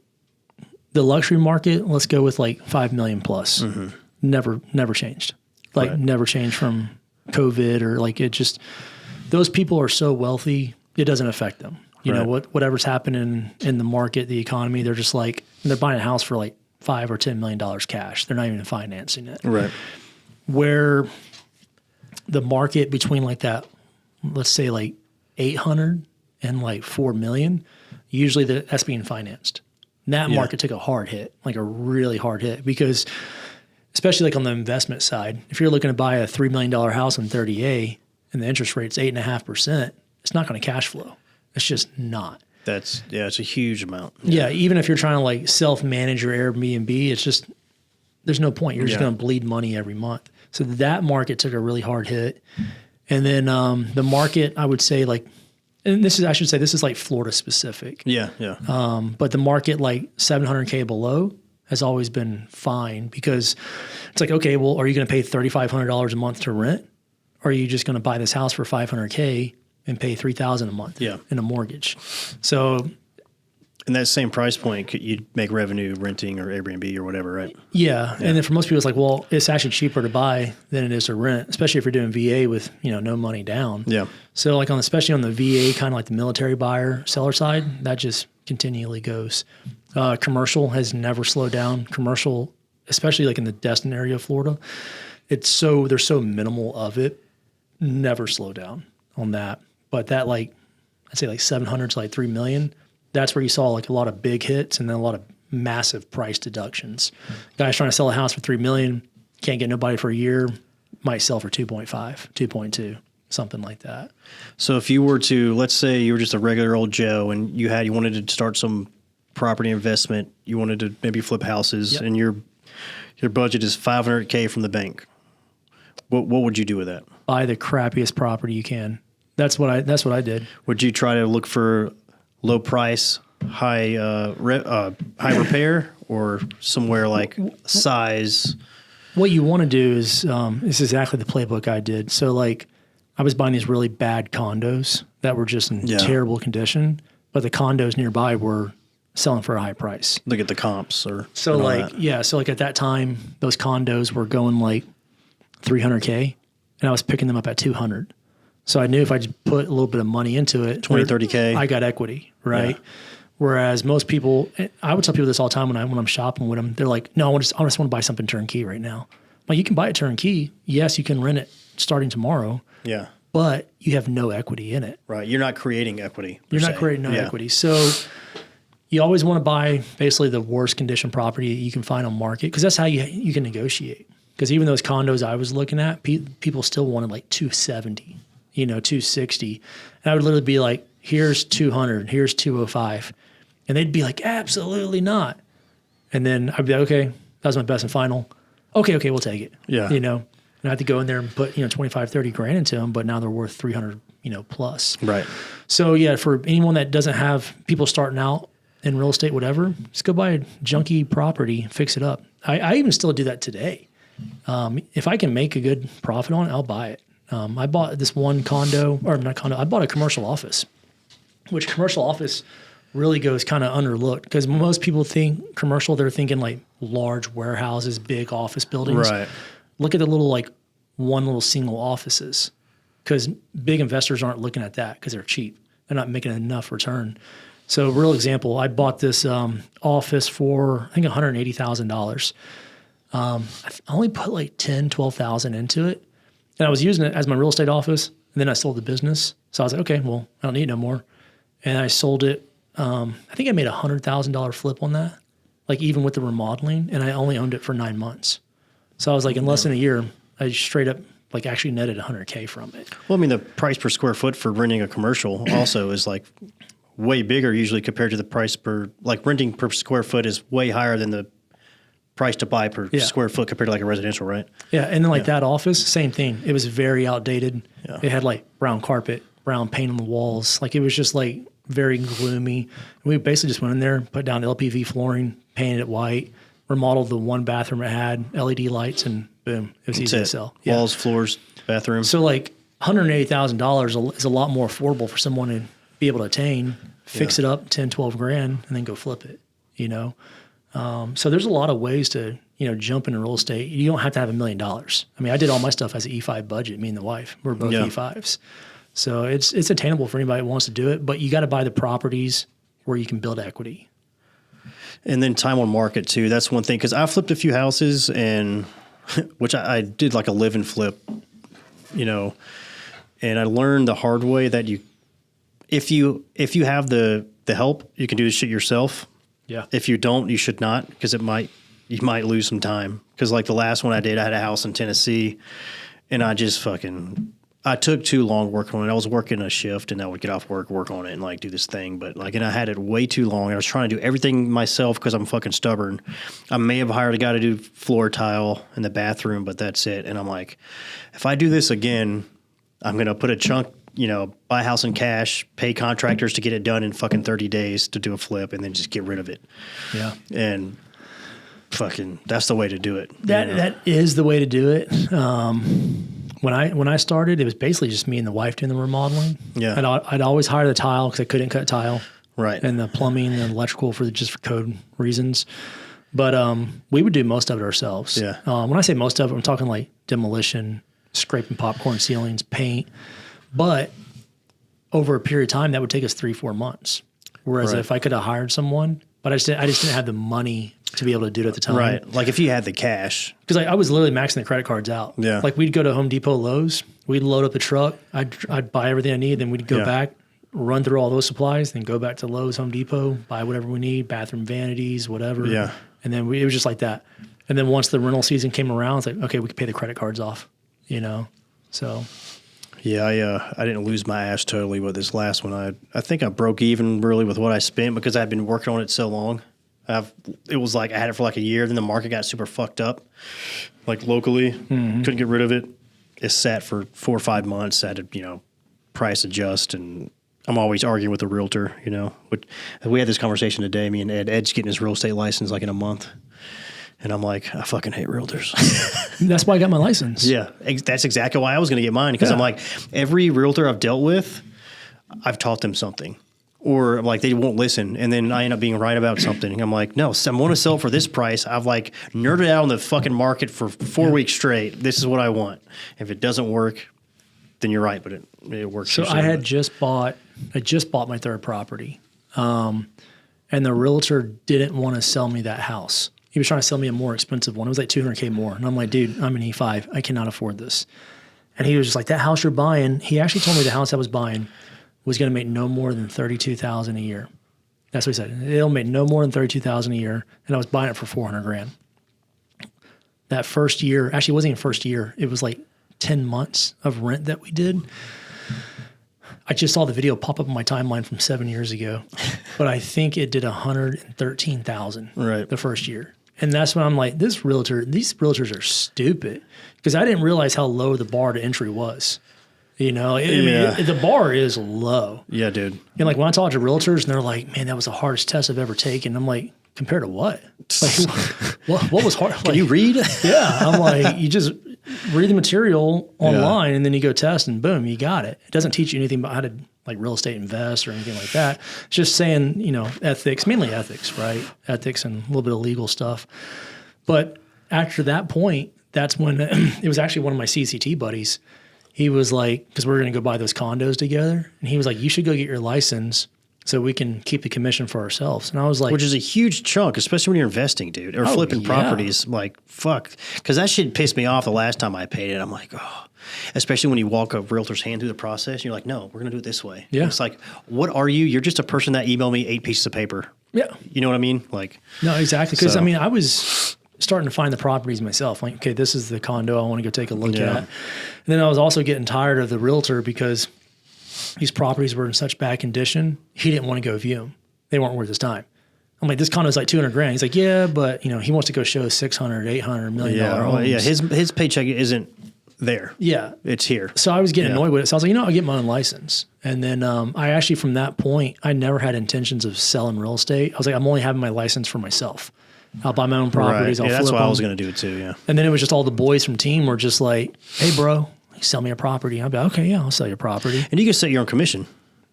the luxury market, let's go with like 5 million plus. Mm-hmm. Never changed. Never changed from COVID or like it just, those people are so wealthy, it doesn't affect them. You know, whatever's happening in the market, the economy, they're just like, they're buying a house for like $5 or $10 million cash. They're not even financing it. Right. Where the market between like that, let's say like 800 and like 4 million, usually that's being financed. And that market took a hard hit, like a really hard hit, because especially like on the investment side, if you're looking to buy a $3 million house on 30A and the interest rate's 8.5%, it's not going to cash flow. It's just not. It's a huge amount. Yeah, even if you're trying to like self-manage your Airbnb, it's just, there's no point. You're just going to bleed money every month. So that market took a really hard hit. And then the market, I would say like, and this is like Florida specific. Yeah. But the market like 700K below has always been fine because it's like, okay, well, are you going to pay $3,500 a month to rent? Or are you just going to buy this house for $500K and pay $3,000 a month in a mortgage? So, and that same price point, you'd make revenue renting or Airbnb or whatever, right? Yeah. And then for most people, it's like, well, it's actually cheaper to buy than it is to rent, especially if you're doing VA with, no money down. Yeah. So like especially on the VA, kind of like the military buyer seller side, that just continually goes. Commercial has never slowed down. Commercial, especially like in the Destin area of Florida, there's so minimal of it, never slow down on that. But that I'd say like 700 to like 3 million, that's where you saw like a lot of big hits and then a lot of massive price deductions. Guys trying to sell a house for 3 million, can't get nobody for a year, might sell for 2.5, 2.2, something like that. So if you were to, let's say you were just a regular old Joe and you wanted to start some property investment, you wanted to maybe flip houses and your budget is $500K from the bank. What would you do with that? Buy the crappiest property you can. That's what I did. Would you try to look for low price, high repair, or somewhere like size? What you want to do is exactly the playbook I did. So like I was buying these really bad condos that were just in terrible condition, but the condos nearby were selling for a high price. Look at the comps or So like at that time, those condos were going like $300K, and I was picking them up at 200. So I knew if I just put a little bit of money into it, 20, 30K, I got equity, right? Yeah. Whereas most people, I would tell people this all the time when I'm shopping with them, they're like, no, I just want to buy something turnkey right now. Like, you can buy it turnkey. Yes, you can rent it starting tomorrow. Yeah. But you have no equity in it. Right. You're not creating equity. You're not creating equity. So you always want to buy basically the worst condition property that you can find on market, because that's how you can negotiate. Because even those condos I was looking at, people still wanted like 270, 260. And I would literally be like, here's 200, here's 205. And they'd be like, absolutely not. And then I'd be like, okay, that was my best and final. Okay, we'll take it. Yeah. And I had to go in there and put, 25, 30 grand into them, but now they're worth 300, plus. Right. So yeah, for anyone that doesn't have people starting out in real estate, whatever, just go buy a junky property, fix it up. I even still do that today. If I can make a good profit on it, I'll buy it. I bought this one condo, or not condo, I bought a commercial office, which commercial office really goes kind of underlooked, because most people think commercial, they're thinking like large warehouses, big office buildings. Right. Look at the little one little single offices, because big investors aren't looking at that because they're cheap. They're not making enough return. So real example, I bought this office for, I think, $180,000. I only put like $10,000, $12,000 into it. And I was using it as my real estate office. And then I sold the business. So I was like, okay, well, I don't need it no more. And I sold it. I think I made $100,000 flip on that, like even with the remodeling. And I only owned it for 9 months. So I was like, in less than a year, I straight up like actually netted $100K from it. Well, I mean, the price per square foot for renting a commercial also is like way bigger usually compared to the price per, like renting per square foot is way higher than the price to buy per square foot compared to like a residential, right? Yeah. And then that office, same thing. It was very outdated. Yeah. It had like brown carpet, brown paint on the walls. Like, it was just like very gloomy. And we basically just went in there, put down LPV flooring, painted it white, remodeled the one bathroom it had, LED lights, and boom, it was easy to sell. Walls, floors, bathroom. So like $180,000 is a lot more affordable for someone to be able to attain, fix it up 10, 12 grand, and then go flip it, So there's a lot of ways to, jump into real estate. You don't have to have $1 million. I mean, I did all my stuff as an E5 budget, me and the wife. We're both E5s. So it's attainable for anybody who wants to do it, but you got to buy the properties where you can build equity. And then time on market too. That's one thing, because I flipped a few houses, and which I did like a live and flip, and I learned the hard way that if you have the help, you can do this shit yourself. Yeah. If you don't, you should not, because you might lose some time. Because like the last one I did, I had a house in Tennessee, and I just I took too long working on it. I was working a shift, and I would get off work on it, and like do this thing. But and I had it way too long. I was trying to do everything myself because I'm fucking stubborn. I may have hired a guy to do floor tile in the bathroom, but that's it. And I'm like, if I do this again, I'm going to put a chunk, buy a house in cash, pay contractors to get it done in fucking 30 days to do a flip, and then just get rid of it. Yeah. And that's the way to do it. That is the way to do it. When I started, it was basically just me and the wife doing the remodeling. Yeah. I'd always hire the tile because I couldn't cut tile. Right. And the plumbing and electrical for code reasons. But we would do most of it ourselves. Yeah. When I say most of it, I'm talking like demolition, scraping popcorn ceilings, paint. But over a period of time, that would take us 3-4 months. Whereas if I could have hired someone, but I just didn't have the money to be able to do it at the time. Right. Like if you had the cash. Because I was literally maxing the credit cards out. Yeah. Like we'd go to Home Depot, Lowe's, we'd load up the truck, I'd buy everything I need, then we'd go back, run through all those supplies, then go back to Lowe's, Home Depot, buy whatever we need, bathroom vanities, whatever. Yeah. And then it was just like that. And then once the rental season came around, it's like, okay, we could pay the credit cards off, So. Yeah, I didn't lose my ass totally with this last one. I think I broke even really with what I spent because I've been working on it so long. It was like I had it for like a year, then the market got super fucked up, like locally. Mm-hmm. Couldn't get rid of it. It sat for 4 or 5 months. I had to, price adjust, and I'm always arguing with the realtor. We had this conversation today. Me and Ed's getting his real estate license like in a month. And I'm like, I fucking hate realtors. That's why I got my license. Yeah, that's exactly why I was going to get mine, because I'm like, every realtor I've dealt with, I've taught them something. or like they won't listen, and then I end up being right about something. I'm like, no, I want to sell it for this price. I've like nerded out on the fucking market for 4 weeks straight. This is what I want. If it doesn't work, then you're right, but it works. So I had just bought my third property, and the realtor didn't want to sell me that house. He was trying to sell me a more expensive one. It was like $200K more, and I'm like, dude, I'm an E5. I cannot afford this. And he was just like, that house you're buying. He actually told me the house I was buying was going to make no more than $32,000 a year. That's what he said. It'll make no more than $32,000 a year, and I was buying it for $400,000. That first year, actually, it wasn't even first year. It was like 10 months of rent that we did. I just saw the video pop up on my timeline from 7 years ago, but I think it did $113,000 the first year. And that's when I'm like, these realtors are stupid, because I didn't realize how low the bar to entry was. You know, the bar is low. Yeah, dude. And like when I talk to realtors and they're like, man, that was the hardest test I've ever taken. I'm like, compared to what? Like, what was hard? Like, can you read? Yeah. I'm like, you just read the material online and then you go test and boom, you got it. It doesn't teach you anything about how to like real estate invest or anything like that. It's just saying, you know, ethics, mainly ethics, right? Ethics and a little bit of legal stuff. But after that point, that's when it was actually one of my CCT buddies. He was like, because we were going to go buy those condos together. And he was like, you should go get your license so we can keep the commission for ourselves. And I was like, which is a huge chunk, especially when you're investing, dude, or flipping properties. Like, fuck. Because that shit pissed me off the last time I paid it. I'm like, oh, especially when you walk a realtor's hand through the process. And you're like, no, we're going to do it this way. Yeah. And it's like, what are you? You're just a person that emailed me 8 pieces of paper. Yeah. You know what I mean? Like, no, exactly. Because I mean, I was starting to find the properties myself. Like, okay, this is the condo I want to go take a look at. And then I was also getting tired of the realtor because these properties were in such bad condition. He didn't want to go view them. They weren't worth his time. I'm like, this condo is like $200,000. He's like, yeah, but you know, he wants to go show 600, 800 $1 million homes. Yeah. His paycheck isn't there. Yeah. It's here. So I was getting annoyed with it. So I was like, you know, I'll get my own license. And then I actually, from that point, I never had intentions of selling real estate. I was like, I'm only having my license for myself. I'll buy my own properties. Right. I'll flip that's why them. I was going to do it too. Yeah. And then it was just all the boys from team were just like, hey, bro, sell me a property. I'd be like, okay, yeah, I'll sell your property. And you can set your own commission.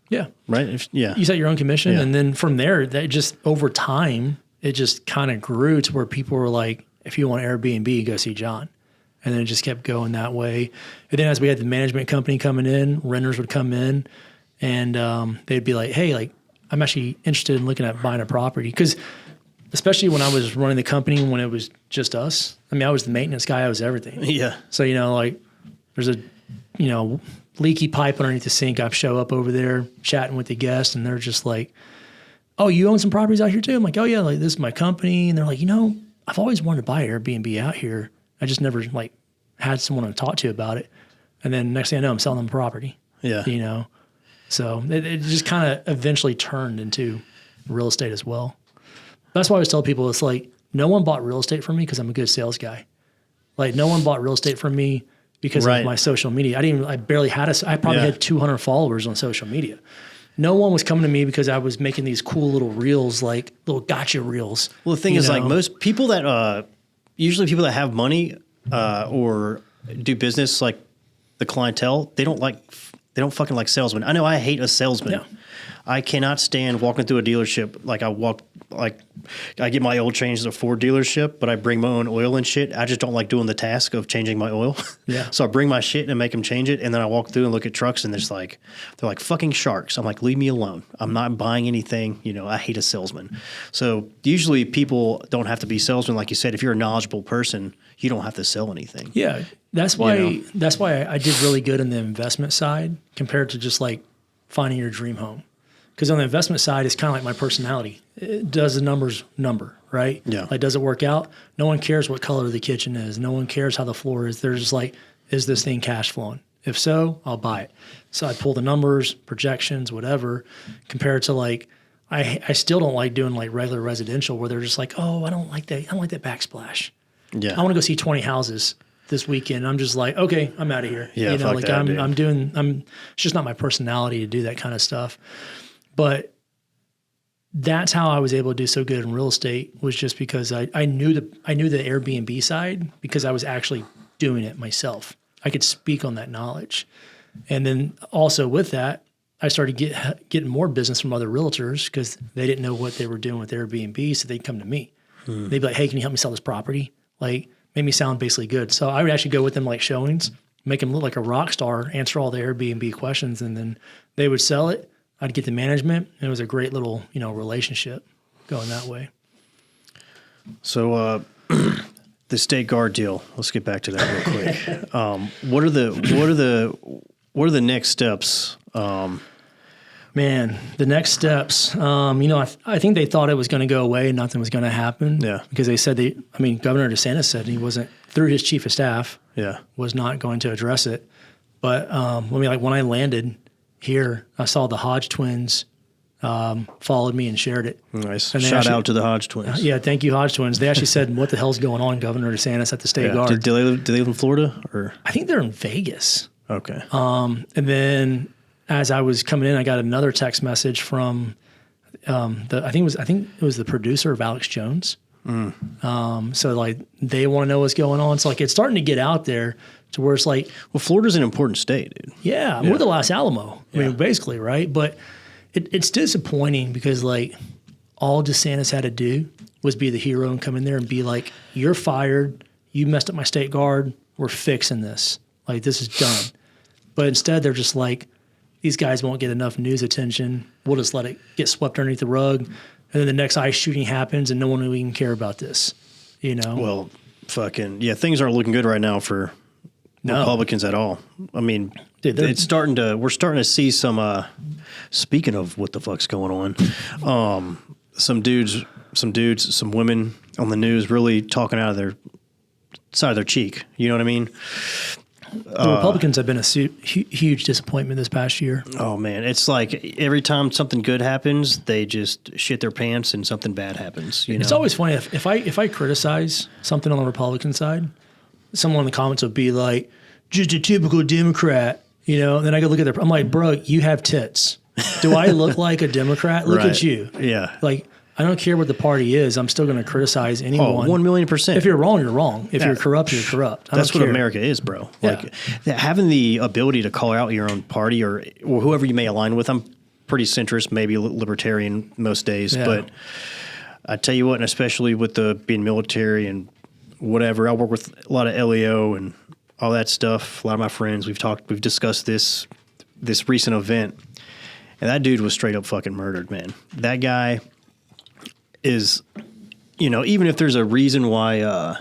Yeah. Right. You set your own commission. And then from there, that just over time, it just kind of grew to where people were like, if you want Airbnb, go see Jon. And then it just kept going that way. And then as we had the management company coming in, renters would come in and they'd be like, hey, like, I'm actually interested in looking at buying a property. Because especially when I was running the company, when it was just us, I mean, I was the maintenance guy, I was everything. Yeah. So, you know, like there's a, you know, leaky pipe underneath the sink. I show up over there chatting with the guests and they're just like, oh, you own some properties out here too? I'm like, oh yeah, like this is my company. And they're like, you know, I've always wanted to buy Airbnb out here. I just never like had someone to talk to about it. And then next thing I know, I'm selling them property. Yeah. You know, so it just kind of eventually turned into real estate as well. That's why I always tell people, it's like, no one bought real estate from me because I'm a good sales guy. Like no one bought real estate from me because of my social media. I barely had I probably had 200 followers on social media. No one was coming to me because I was making these cool little reels, like little gotcha reels. Well, the thing is, like most people that, usually people that have money or do business, like the clientele, they don't fucking like salesmen. I know I hate a salesman. Yeah. I cannot stand walking through a dealership. Like I get my oil changed at a Ford dealership, but I bring my own oil and shit. I just don't like doing the task of changing my oil. Yeah. So I bring my shit and make them change it. And then I walk through and look at trucks and they're like fucking sharks. I'm like, leave me alone. I'm not buying anything. You know, I hate a salesman. So usually people don't have to be salesmen. Like you said, if you're a knowledgeable person, you don't have to sell anything. Yeah. That's why I did really good in the investment side compared to just like finding your dream home. Because on the investment side, it's kind of like my personality. It does the number, right? Yeah. Like, does it work out? No one cares what color the kitchen is. No one cares how the floor is. They're just like, is this thing cash flowing? If so, I'll buy it. So I pull the numbers, projections, whatever, compared to like, I still don't like doing like regular residential where they're just like, oh, I don't like that backsplash. Yeah. I want to go see 20 houses this weekend. I'm just like, okay, I'm out of here. Yeah, you know, fuck like that, it's just not my personality to do that kind of stuff. But that's how I was able to do so good in real estate, was just because I knew the Airbnb side because I was actually doing it myself. I could speak on that knowledge. And then also with that, I started getting more business from other realtors because they didn't know what they were doing with Airbnb, so they'd come to me. They'd be like, "Hey, can you help me sell this property?" Like, made me sound basically good. So I would actually go with them like showings, make them look like a rock star, answer all the Airbnb questions, and then they would sell it. I'd get the management, and it was a great little relationship going that way. So the state guard deal. Let's get back to that real quick. What are the next steps? Man, the next steps, I think they thought it was going to go away. Nothing was going to happen. Yeah. Because they said Governor DeSantis said he wasn't, through his chief of staff, was not going to address it. But when I landed here, I saw the Hodge twins followed me and shared it. Nice. And Shout out to the Hodge twins. Yeah, thank you, Hodge twins. They actually said, "What the hell's going on, Governor DeSantis at the State Guard?" Do they live in Florida or? I think they're in Vegas. Okay. And then as I was coming in, I got another text message from I think it was the producer of Alex Jones. So like they want to know what's going on. So like it's starting to get out there to where it's like, well, Florida's an important state, dude. Yeah, we're the Los Alamo. I mean, basically, right? But it's disappointing because like all DeSantis had to do was be the hero and come in there and be like, "You're fired. You messed up my state guard. We're fixing this. Like this is done." But instead, they're just like, these guys won't get enough news attention. We'll just let it get swept underneath the rug. And then the next ICE shooting happens and no one will even care about this, Well, things aren't looking good right now for Republicans at all. I mean, dude, we're starting to see some, speaking of what the fuck's going on, some dudes, some women on the news really talking out of their side of their cheek. You know what I mean? The Republicans have been a huge disappointment this past year. Oh man, it's like every time something good happens, they just shit their pants and something bad happens. It's always funny if I criticize something on the Republican side, someone in the comments will be like, "Just a typical Democrat," And then I go look at I'm like, "Bro, you have tits. Do I look like a Democrat? Look at you." Yeah. Like, I don't care what the party is. I'm still going to criticize anyone. 1,000,000%. If you're wrong, you're wrong. If you're corrupt, you're corrupt. That's what America is, bro. Like having the ability to call out your own party or whoever you may align with. I'm pretty centrist, maybe libertarian most days, but I tell you what, and especially with the being military and whatever, I work with a lot of LEO and all that stuff. A lot of my friends, we've discussed this recent event, and that dude was straight up fucking murdered, man. That guy is, even if there's a reason why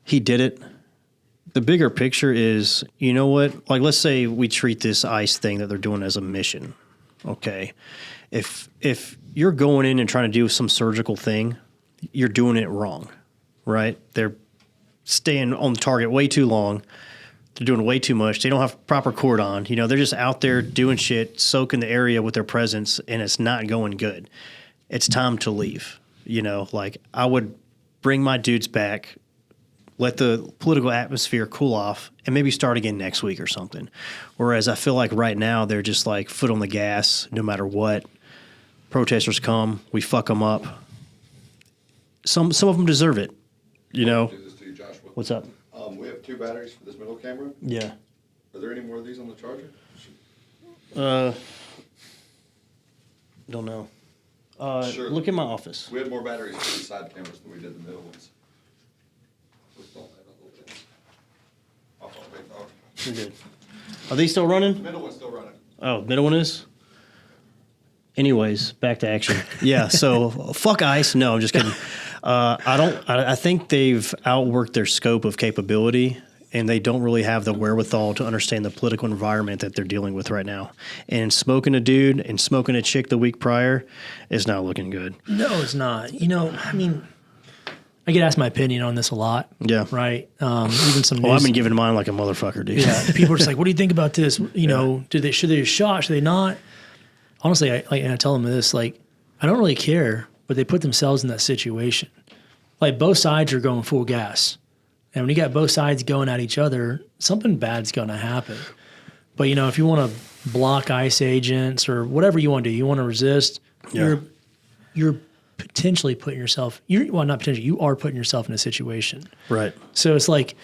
he did it, the bigger picture is, you know what? Like, let's say we treat this ICE thing that they're doing as a mission, okay? If you're going in and trying to do some surgical thing, you're doing it wrong, right? They're staying on the target way too long. They're doing way too much. They don't have proper cordon. They're just out there doing shit, soaking the area with their presence, and it's not going good. It's time to leave. Like I would bring my dudes back, let the political atmosphere cool off, and maybe start again next week or something. Whereas I feel like right now they're just like foot on the gas no matter what. Protesters come, we fuck them up. Some of them deserve it, Do this to you, Joshua. What's up? We have 2 batteries for this middle camera. Yeah. Are there any more of these on the charger? Don't know. Sure. Look in my office. We had more batteries for the side cameras than we did the middle ones. Just don't have a little bit. Off our big dog. You're good. Are these still running? The middle one's still running. Oh, middle one is? Anyways, back to action. Yeah, so fuck ICE. No, I'm just kidding. I think they've outworked their scope of capability, and they don't really have the wherewithal to understand the political environment that they're dealing with right now. And smoking a dude and smoking a chick the week prior is not looking good. No, it's not. I get asked my opinion on this a lot. Yeah. Right? Even some news. I've been giving mine like a motherfucker, dude. Yeah. People are just like, "What do you think about this? Should they shot? Should they not?" Honestly, I tell them this, like, I don't really care, but they put themselves in that situation. Like, both sides are going full gas. And when you got both sides going at each other, something bad's going to happen. But, if you want to block ICE agents or whatever you want to do, you want to resist, you're potentially putting yourself, not potentially, you are putting yourself in a situation. Right. So it's like,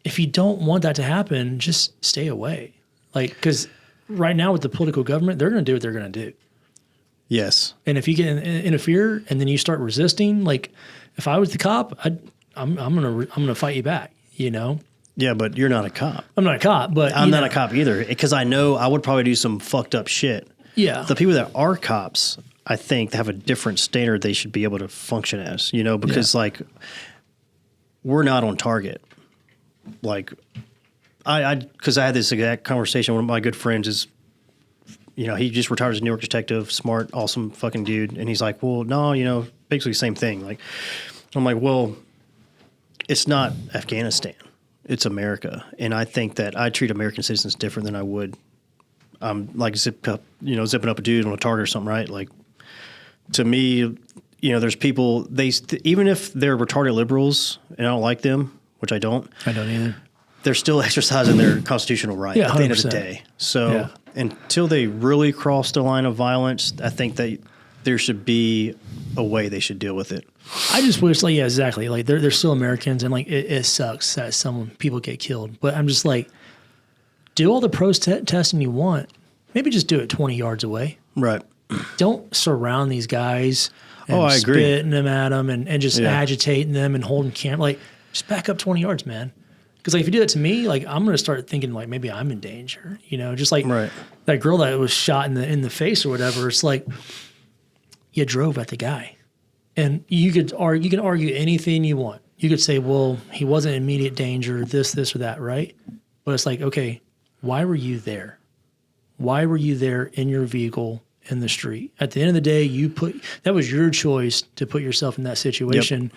if you don't want that to happen, just stay away. Like, because right now with the political government, they're going to do what they're going to do. Yes. And if you get interfere and then you start resisting, like if I was the cop, I'm gonna fight you back. You know. Yeah, but you're not a cop. I'm not a cop, but I'm not a cop either, because I know I would probably do some fucked up shit. Yeah. The people that are cops, I think, have a different standard they should be able to function as, you know, because like we're not on target. Like because I had this exact conversation. One of my good friends is, you know, he just retired as a New York detective, smart, awesome fucking dude. And he's like, well, no, you know, basically the same thing. Like, I'm like, well, it's not Afghanistan. It's America. And I think that I treat American citizens different than I would, like zipping up a dude on a target or something, right? Like, to me, you know, there's people, even if they're retarded liberals and I don't like them, which I don't. I don't either. They're still exercising their constitutional right at the end of the day. So until they really cross the line of violence, I think that there should be a way they should deal with it. I just wish, like, yeah, exactly. Like they're still Americans, and like it sucks that some people get killed. But I'm just like, do all the protesting you want. Maybe just do it 20 yards away. Right. Don't surround these guys. And I agree. Spitting them at them and just agitating them and holding camera. Like, just back up 20 yards, man. Because like if you do that to me, like I'm gonna start thinking like maybe I'm in danger. You know, just like that girl that was shot in the face or whatever. It's like you drove at the guy. And you can argue anything you want. You could say, well, he wasn't in immediate danger, this, or that, right? But it's like, okay, why were you there? Why were you there in your vehicle in the street? At the end of the day, that was your choice to put yourself in that situation,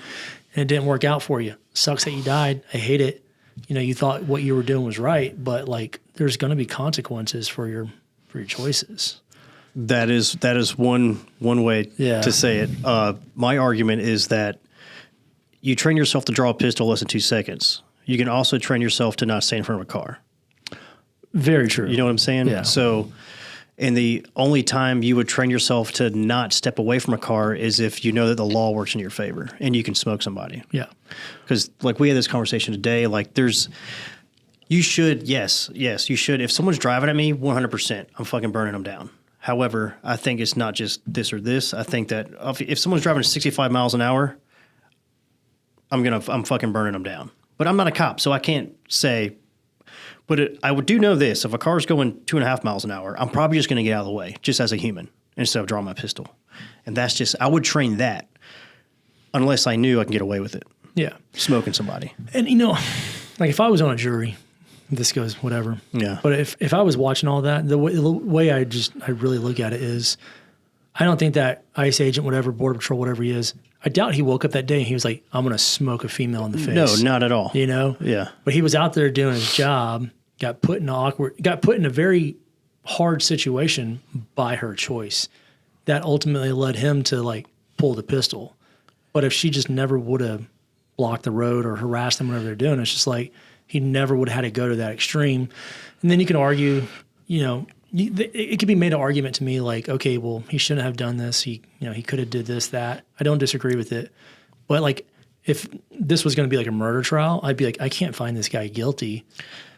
and it didn't work out for you. Sucks that you died. I hate it. You know, you thought what you were doing was right, but like, there's going to be consequences for your choices. That is one way to say it. My argument is that you train yourself to draw a pistol less than 2 seconds. You can also train yourself to not stay in front of a car. Very true. You know what I'm saying? Yeah. So, and the only time you would train yourself to not step away from a car is if you know that the law works in your favor and you can smoke somebody. Yeah. Because like we had this conversation today, like you should. If someone's driving at me, 100%, I'm fucking burning them down. However, I think it's not just this or this. I think that if someone's driving at 65 miles an hour, I'm fucking burning them down. But I'm not a cop, so I can't say. But I do know this: if a car's going 2.5 miles an hour, I'm probably just going to get out of the way, just as a human, instead of drawing my pistol. And that's just I would train that, unless I knew I can get away with it. Yeah, smoking somebody. And you know, like if I was on a jury. This goes whatever. Yeah. But if I was watching all that, the way I really look at it is, I don't think that ICE agent, whatever, Border Patrol, whatever he is, I doubt he woke up that day and he was like, I'm going to smoke a female in the face. No, not at all. You know? Yeah. But he was out there doing his job, got put in a very hard situation by her choice. That ultimately led him to like pull the pistol. But if she just never would have blocked the road or harassed them, whatever they're doing, it's just like, he never would have had to go to that extreme. And then you can argue, you know, it could be made an argument to me like, okay, well, he shouldn't have done this. He could have did this, that. I don't disagree with it. But like, if this was going to be like a murder trial, I'd be like, I can't find this guy guilty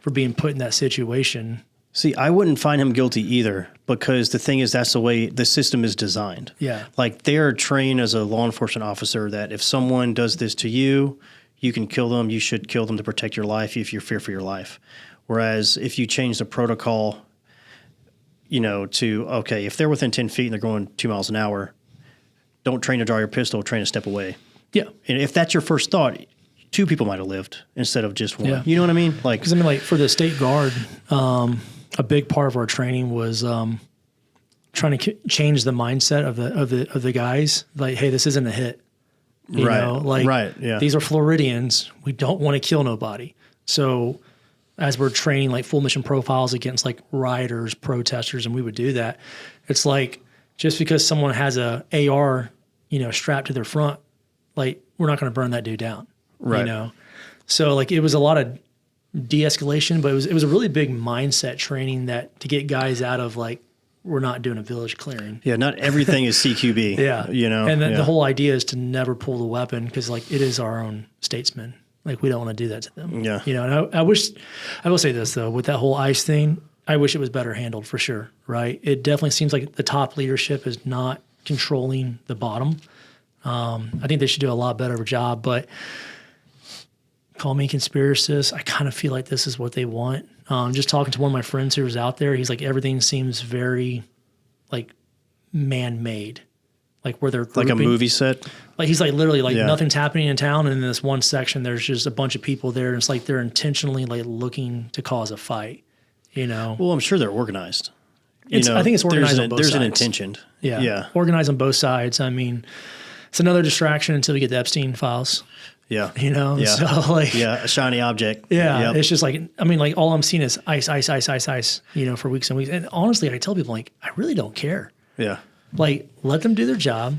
for being put in that situation. See, I wouldn't find him guilty either, because the thing is, that's the way the system is designed. Yeah. Like they're trained as a law enforcement officer that if someone does this to you, you can kill them. You should kill them to protect your life if you fear for your life. Whereas if you change the protocol, you know, to, okay, if they're within 10 feet and they're going 2 miles an hour, don't train to draw your pistol, train to step away. Yeah. And if that's your first thought, 2 people might have lived instead of just 1. Yeah. You know what I mean? Like, because I mean, like for the state guard, a big part of our training was trying to change the mindset of the guys. Like, hey, this isn't a hit. You know, like these are Floridians. We don't want to kill nobody. So as we're training like full mission profiles against like rioters, protesters, and we would do that, it's like just because someone has a AR, you know, strapped to their front, like we're not going to burn that dude down. Right. You know? So like it was a lot of de-escalation, but it was a really big mindset training that to get guys out of like, we're not doing a village clearing. Yeah, not everything is CQB. Yeah. You know? And the whole idea is to never pull the weapon because, like, it is our own statesmen. Like, we don't want to do that to them. Yeah. You know, and I will say this, though, with that whole ICE thing, I wish it was better handled for sure, right? It definitely seems like the top leadership is not controlling the bottom. I think they should do a lot better of a job, but call me conspiracist. I kind of feel like this is what they want. Just talking to one of my friends who was out there, he's like, everything seems very like man-made, like where they're grouping. Like a movie set. Like he's like literally like nothing's happening in town, and in this one section there's just a bunch of people there, and it's like they're intentionally like looking to cause a fight, you know. Well, I'm sure they're organized. I think it's organized on both sides. There's an intention. Yeah, organized on both sides. I mean, it's another distraction until we get the Epstein files. Yeah, you know. Yeah. So like, a shiny object. Yeah, It's just like, I mean, like all I'm seeing is ice, you know, for weeks and weeks. And honestly, I tell people like, I really don't care. Yeah, like let them do their job.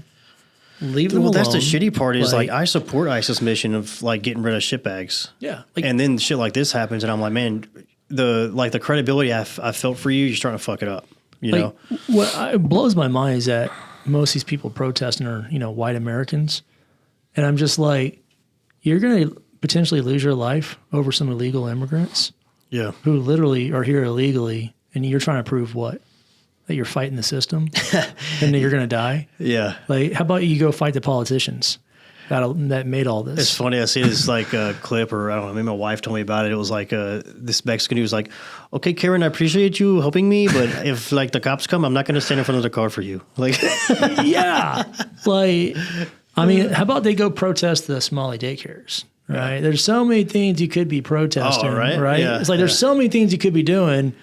Leave them alone. That's the shitty part is like I support ISIS mission of like getting rid of shitbags. Yeah, and then shit like this happens, and I'm like, man, the credibility I felt for you, you're starting to fuck it up. You know, what blows my mind is that most of these people protesting are, you know, white Americans, and I'm just like, you're going to potentially lose your life over some illegal immigrants, who literally are here illegally, and you're trying to prove what? That you're fighting the system and that you're going to die. Yeah. Like, how about you go fight the politicians that made all this? It's funny. I see this like clip, or I don't know, maybe my wife told me about it. It was like this Mexican who was like, okay, Karen, I appreciate you helping me, but if like the cops come, I'm not going to stand in front of the car for you. Like, yeah. Like, I mean, how about they go protest the Somali daycares? Right. There's so many things you could be protesting. Right. Yeah, it's like there's so many things you could be doing,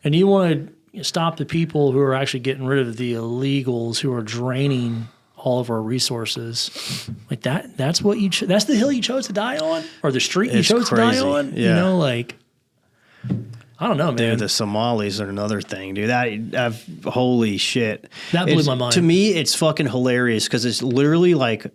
and you want to stop the people who are actually getting rid of the illegals who are draining all of our resources. Like that's what that's the hill you chose to die on, or the street you chose to die on. Yeah. You know, like, I don't know, man. Dude, the Somalis are another thing, dude. Holy shit. That blew my mind. To me, it's fucking hilarious because it's literally like,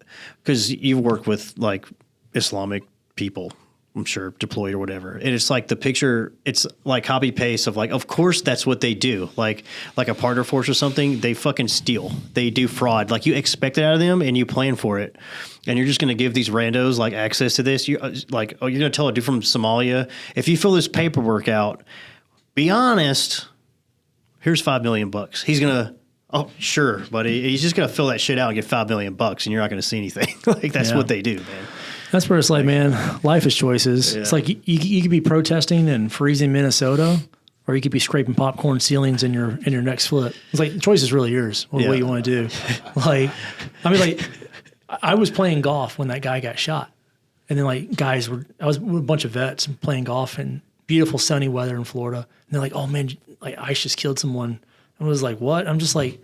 because you work with like Islamic people, I'm sure, deployed or whatever. And it's like the picture, it's like copy paste of like, of course that's what they do. Like a partner force or something, they fucking steal. They do fraud. Like you expect it out of them and you plan for it. And you're just going to give these randos like access to this. You like, oh, you're going to tell a dude from Somalia, if you fill this paperwork out, be honest, here's $5 million. He's going to, oh, sure, buddy. He's just going to fill that shit out and get $5 million and you're not going to see anything. Like that's what they do, man. That's where it's like, man, life is choices. Yeah. It's like you could be protesting in freezing Minnesota, or you could be scraping popcorn ceilings in your next flip. It's like the choice is really yours. What you want to do? Like, I mean, like I was playing golf when that guy got shot, and then like I was with a bunch of vets playing golf in beautiful sunny weather in Florida, and they're like, oh man, like ICE just killed someone. I was like, what? I'm just like,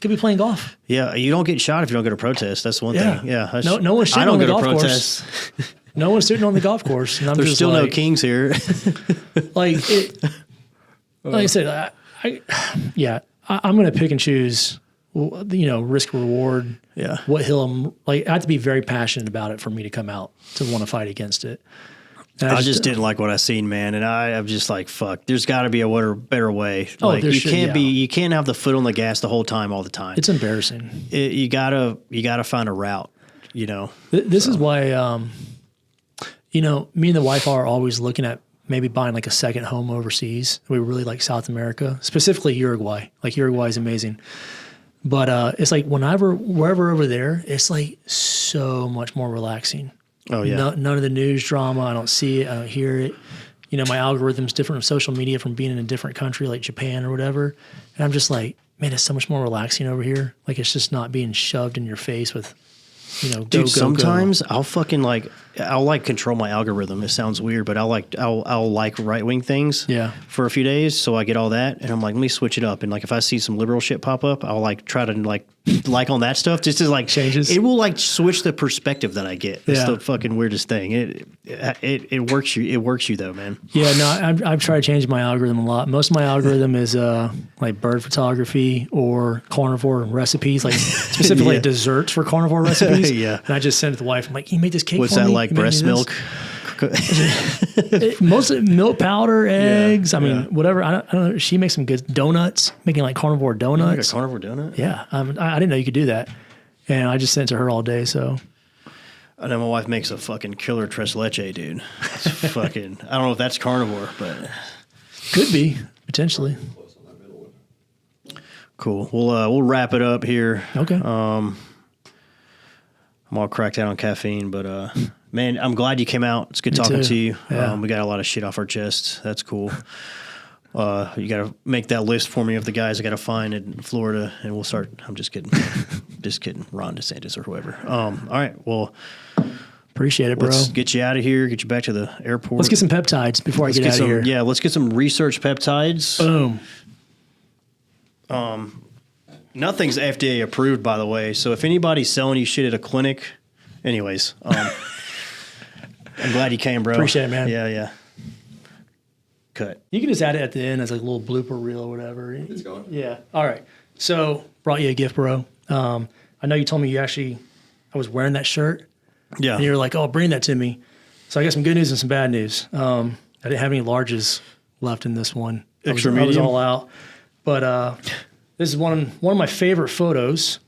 could be playing golf. Yeah, you don't get shot if you don't go to protest. That's one thing. Yeah, no one's shooting on the golf course. No one's shooting on the golf course. And I'm There's just still like, no kings here. like I said, I'm going to pick and choose. You know, risk reward. Yeah. What hill I'm like? I have to be very passionate about it for me to come out to want to fight against it. I just didn't like what I seen, man, and I'm just like, fuck. There's got to be a better way. Like you can't have the foot on the gas the whole time, all the time. It's embarrassing. You gotta find a route. You know. This is why, you know, me and the wife are always looking at maybe buying like a second home overseas. We really like South America, specifically Uruguay. Like Uruguay is amazing, but it's like wherever over there, it's like so much more relaxing. Oh yeah. None of the news drama. I don't see it. I don't hear it. You know, my algorithm's different on social media from being in a different country like Japan or whatever. And I'm just like, man, it's so much more relaxing over here. Like it's just not being shoved in your face with, you know, dude, sometimes I'll fucking I'll control my algorithm. It sounds weird, but I'll like right wing things for a few days. So I get all that and I'm like, let me switch it up. And like, if I see some liberal shit pop up, I'll like try to like on that stuff just to like changes. It will like switch the perspective that I get. It's the fucking weirdest thing. It works you. It works you though, man. Yeah, no, I've tried to change my algorithm a lot. Most of my algorithm is like bird photography or carnivore recipes, like specifically desserts for carnivore recipes. Yeah, and I just send it to the wife. I'm like, can you make this cake? What's for that me? Like? Breast milk. Mostly milk powder, eggs. I mean, whatever. I don't know. She makes some good donuts, making like carnivore donuts. Like a carnivore donut? Yeah. I didn't know you could do that. And I just sent it to her all day. So I know my wife makes a fucking killer tres leche, dude. It's fucking, I don't know if that's carnivore, but could be. Potentially. Close on that middle one. Cool. We'll wrap it up here. Okay. I'm all cracked out on caffeine, but man, I'm glad you came out. It's good talking too. to you. Yeah. We got a lot of shit off our chests. That's cool. You got to make that list for me of the guys I got to find in Florida, and we'll start. I'm just kidding. Just kidding. Ron DeSantis or whoever. All right. Well, Appreciate it, bro. let's get you out of here, get you back to the airport. Let's get some peptides before I get out of here. Yeah, let's get some research peptides. Boom. Nothing's FDA approved, by the way. So if anybody's selling you shit at a clinic, anyways, I'm glad you came, bro. Appreciate it, man. Yeah. Cut. You can just add it at the end as like a little blooper reel or whatever. It's going. Yeah. All right. So brought you a gift, bro. I know you told me I was wearing that shirt. Yeah. And you were like, oh, bring that to me. So I got some good news and some bad news. I didn't have any larges left in this one. Extra I was medium? all out. But this is one of my favorite photos.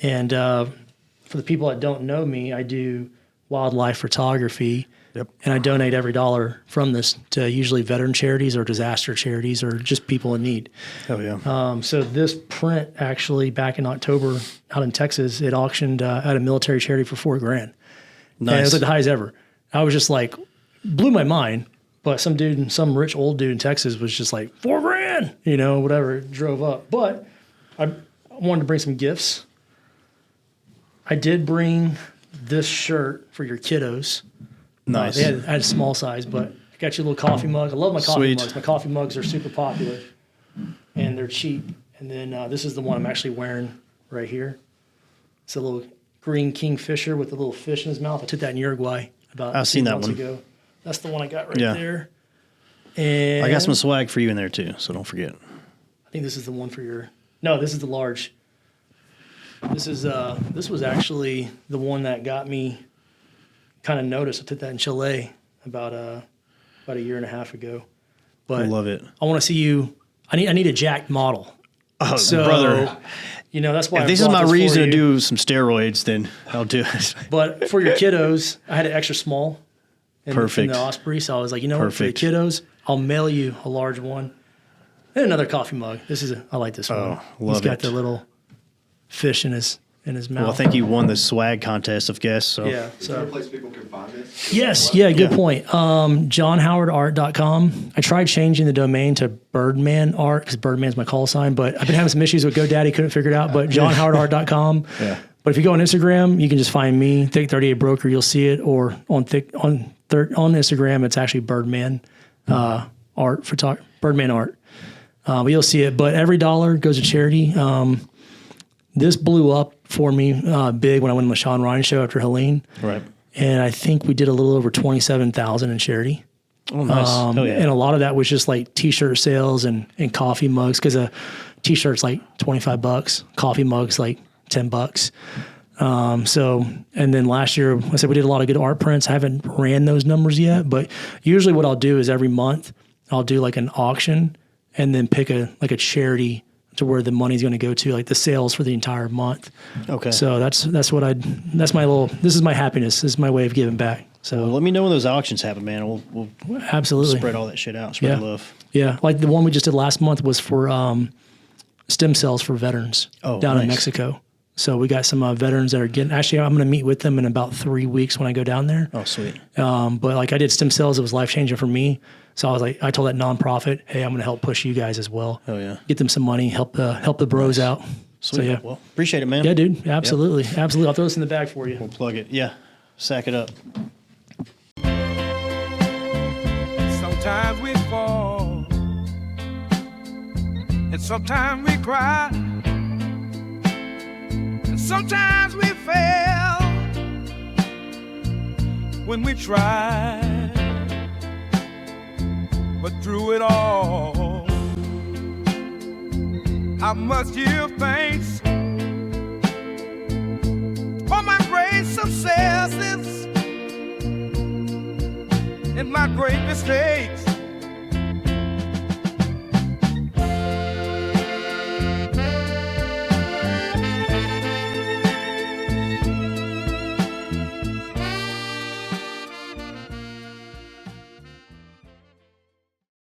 And for the people that don't know me, I do wildlife photography. Yep. And I donate every dollar from this to usually veteran charities or disaster charities or just people in need. Oh yeah. So this print actually back in October out in Texas, it auctioned at a military charity for $4,000. And it Nice. was like the highest ever. I was just like, blew my mind. But some rich old dude in Texas was just like, $4,000, whatever, it drove up. But I wanted to bring some gifts. I did bring this shirt for your kiddos. Nice. I had a small size, but I got you a little coffee mug. I love my coffee Sweet. mugs. My coffee mugs are super popular, and they're cheap. And then this is the one I'm actually wearing right here. It's a little green kingfisher with a little fish in his mouth. I took that in Uruguay about I've seen that months one. ago. That's the one I got right Yeah. there. And I got some swag for you in there too, so don't forget. I think this is the one for your. No, this is the large. This was actually the one that got me kind of noticed. I took that in Chile about a year and a half ago. But I love it. I want to see you. I need a jacked model. Oh, So, brother. That's why If I this is brought my for reason to you. do some steroids, then I'll do it. But for your kiddos, I had an extra small in Perfect. the Osprey. So I was like, what, for the Perfect. kiddos, I'll mail you a large one. And another coffee mug. I like this one. Oh, He's love got it. the little fish in his mouth. Well, I think you won the swag contest of guests. So Yeah. Is there a So place people can find this? yes, yeah, good Yeah. point. JonHowardArt.com. I tried changing the domain to Birdman Art because Birdman's my call sign, but I've been having some issues with GoDaddy, couldn't figure it out. But JonHowardArt.com. Yeah. But if you go on Instagram, you can just find me, Thick 38 Broker. You'll see it, or on Instagram, it's actually Birdman Birdman Art. But you'll see it. But every dollar goes to charity. This blew up for me big when I went on the Sean Ryan show after Helene. right. And I think we did a little over 27,000 in charity. Oh, nice. Oh yeah. And a lot of that was just like t-shirt sales and coffee mugs because a t-shirt's like $25, coffee mugs like $10. And then last year, I said we did a lot of good art prints. I haven't ran those numbers yet, but usually what I'll do is every month I'll do like an auction and then pick a charity to where the money's going to go to, like the sales for the entire month. Okay. So this is my happiness. This is my way of giving back. So Well, let me know when those auctions happen, man. We'll absolutely. spread all that shit out. Spread Yeah. love. Yeah. Like the one we just did last month was for stem cells for veterans down in nice. Mexico. So we got some veterans that are actually, I'm going to meet with them in about 3 weeks when I go down there. Oh, sweet. But like I did stem cells, it was life changing for me. So I told that nonprofit, hey, I'm going to help push you guys as well. Oh, yeah. Get them some money, help the bros out. Sweet. So yeah. Well, appreciate it, man. Yeah, dude. Absolutely. Absolutely. I'll throw this in the bag for you. We'll plug it. Yeah. Sack it up. Sometimes we fall, and sometimes we cry, and sometimes we fail when we try. But through it all, I must give thanks for my great successes and my great mistakes.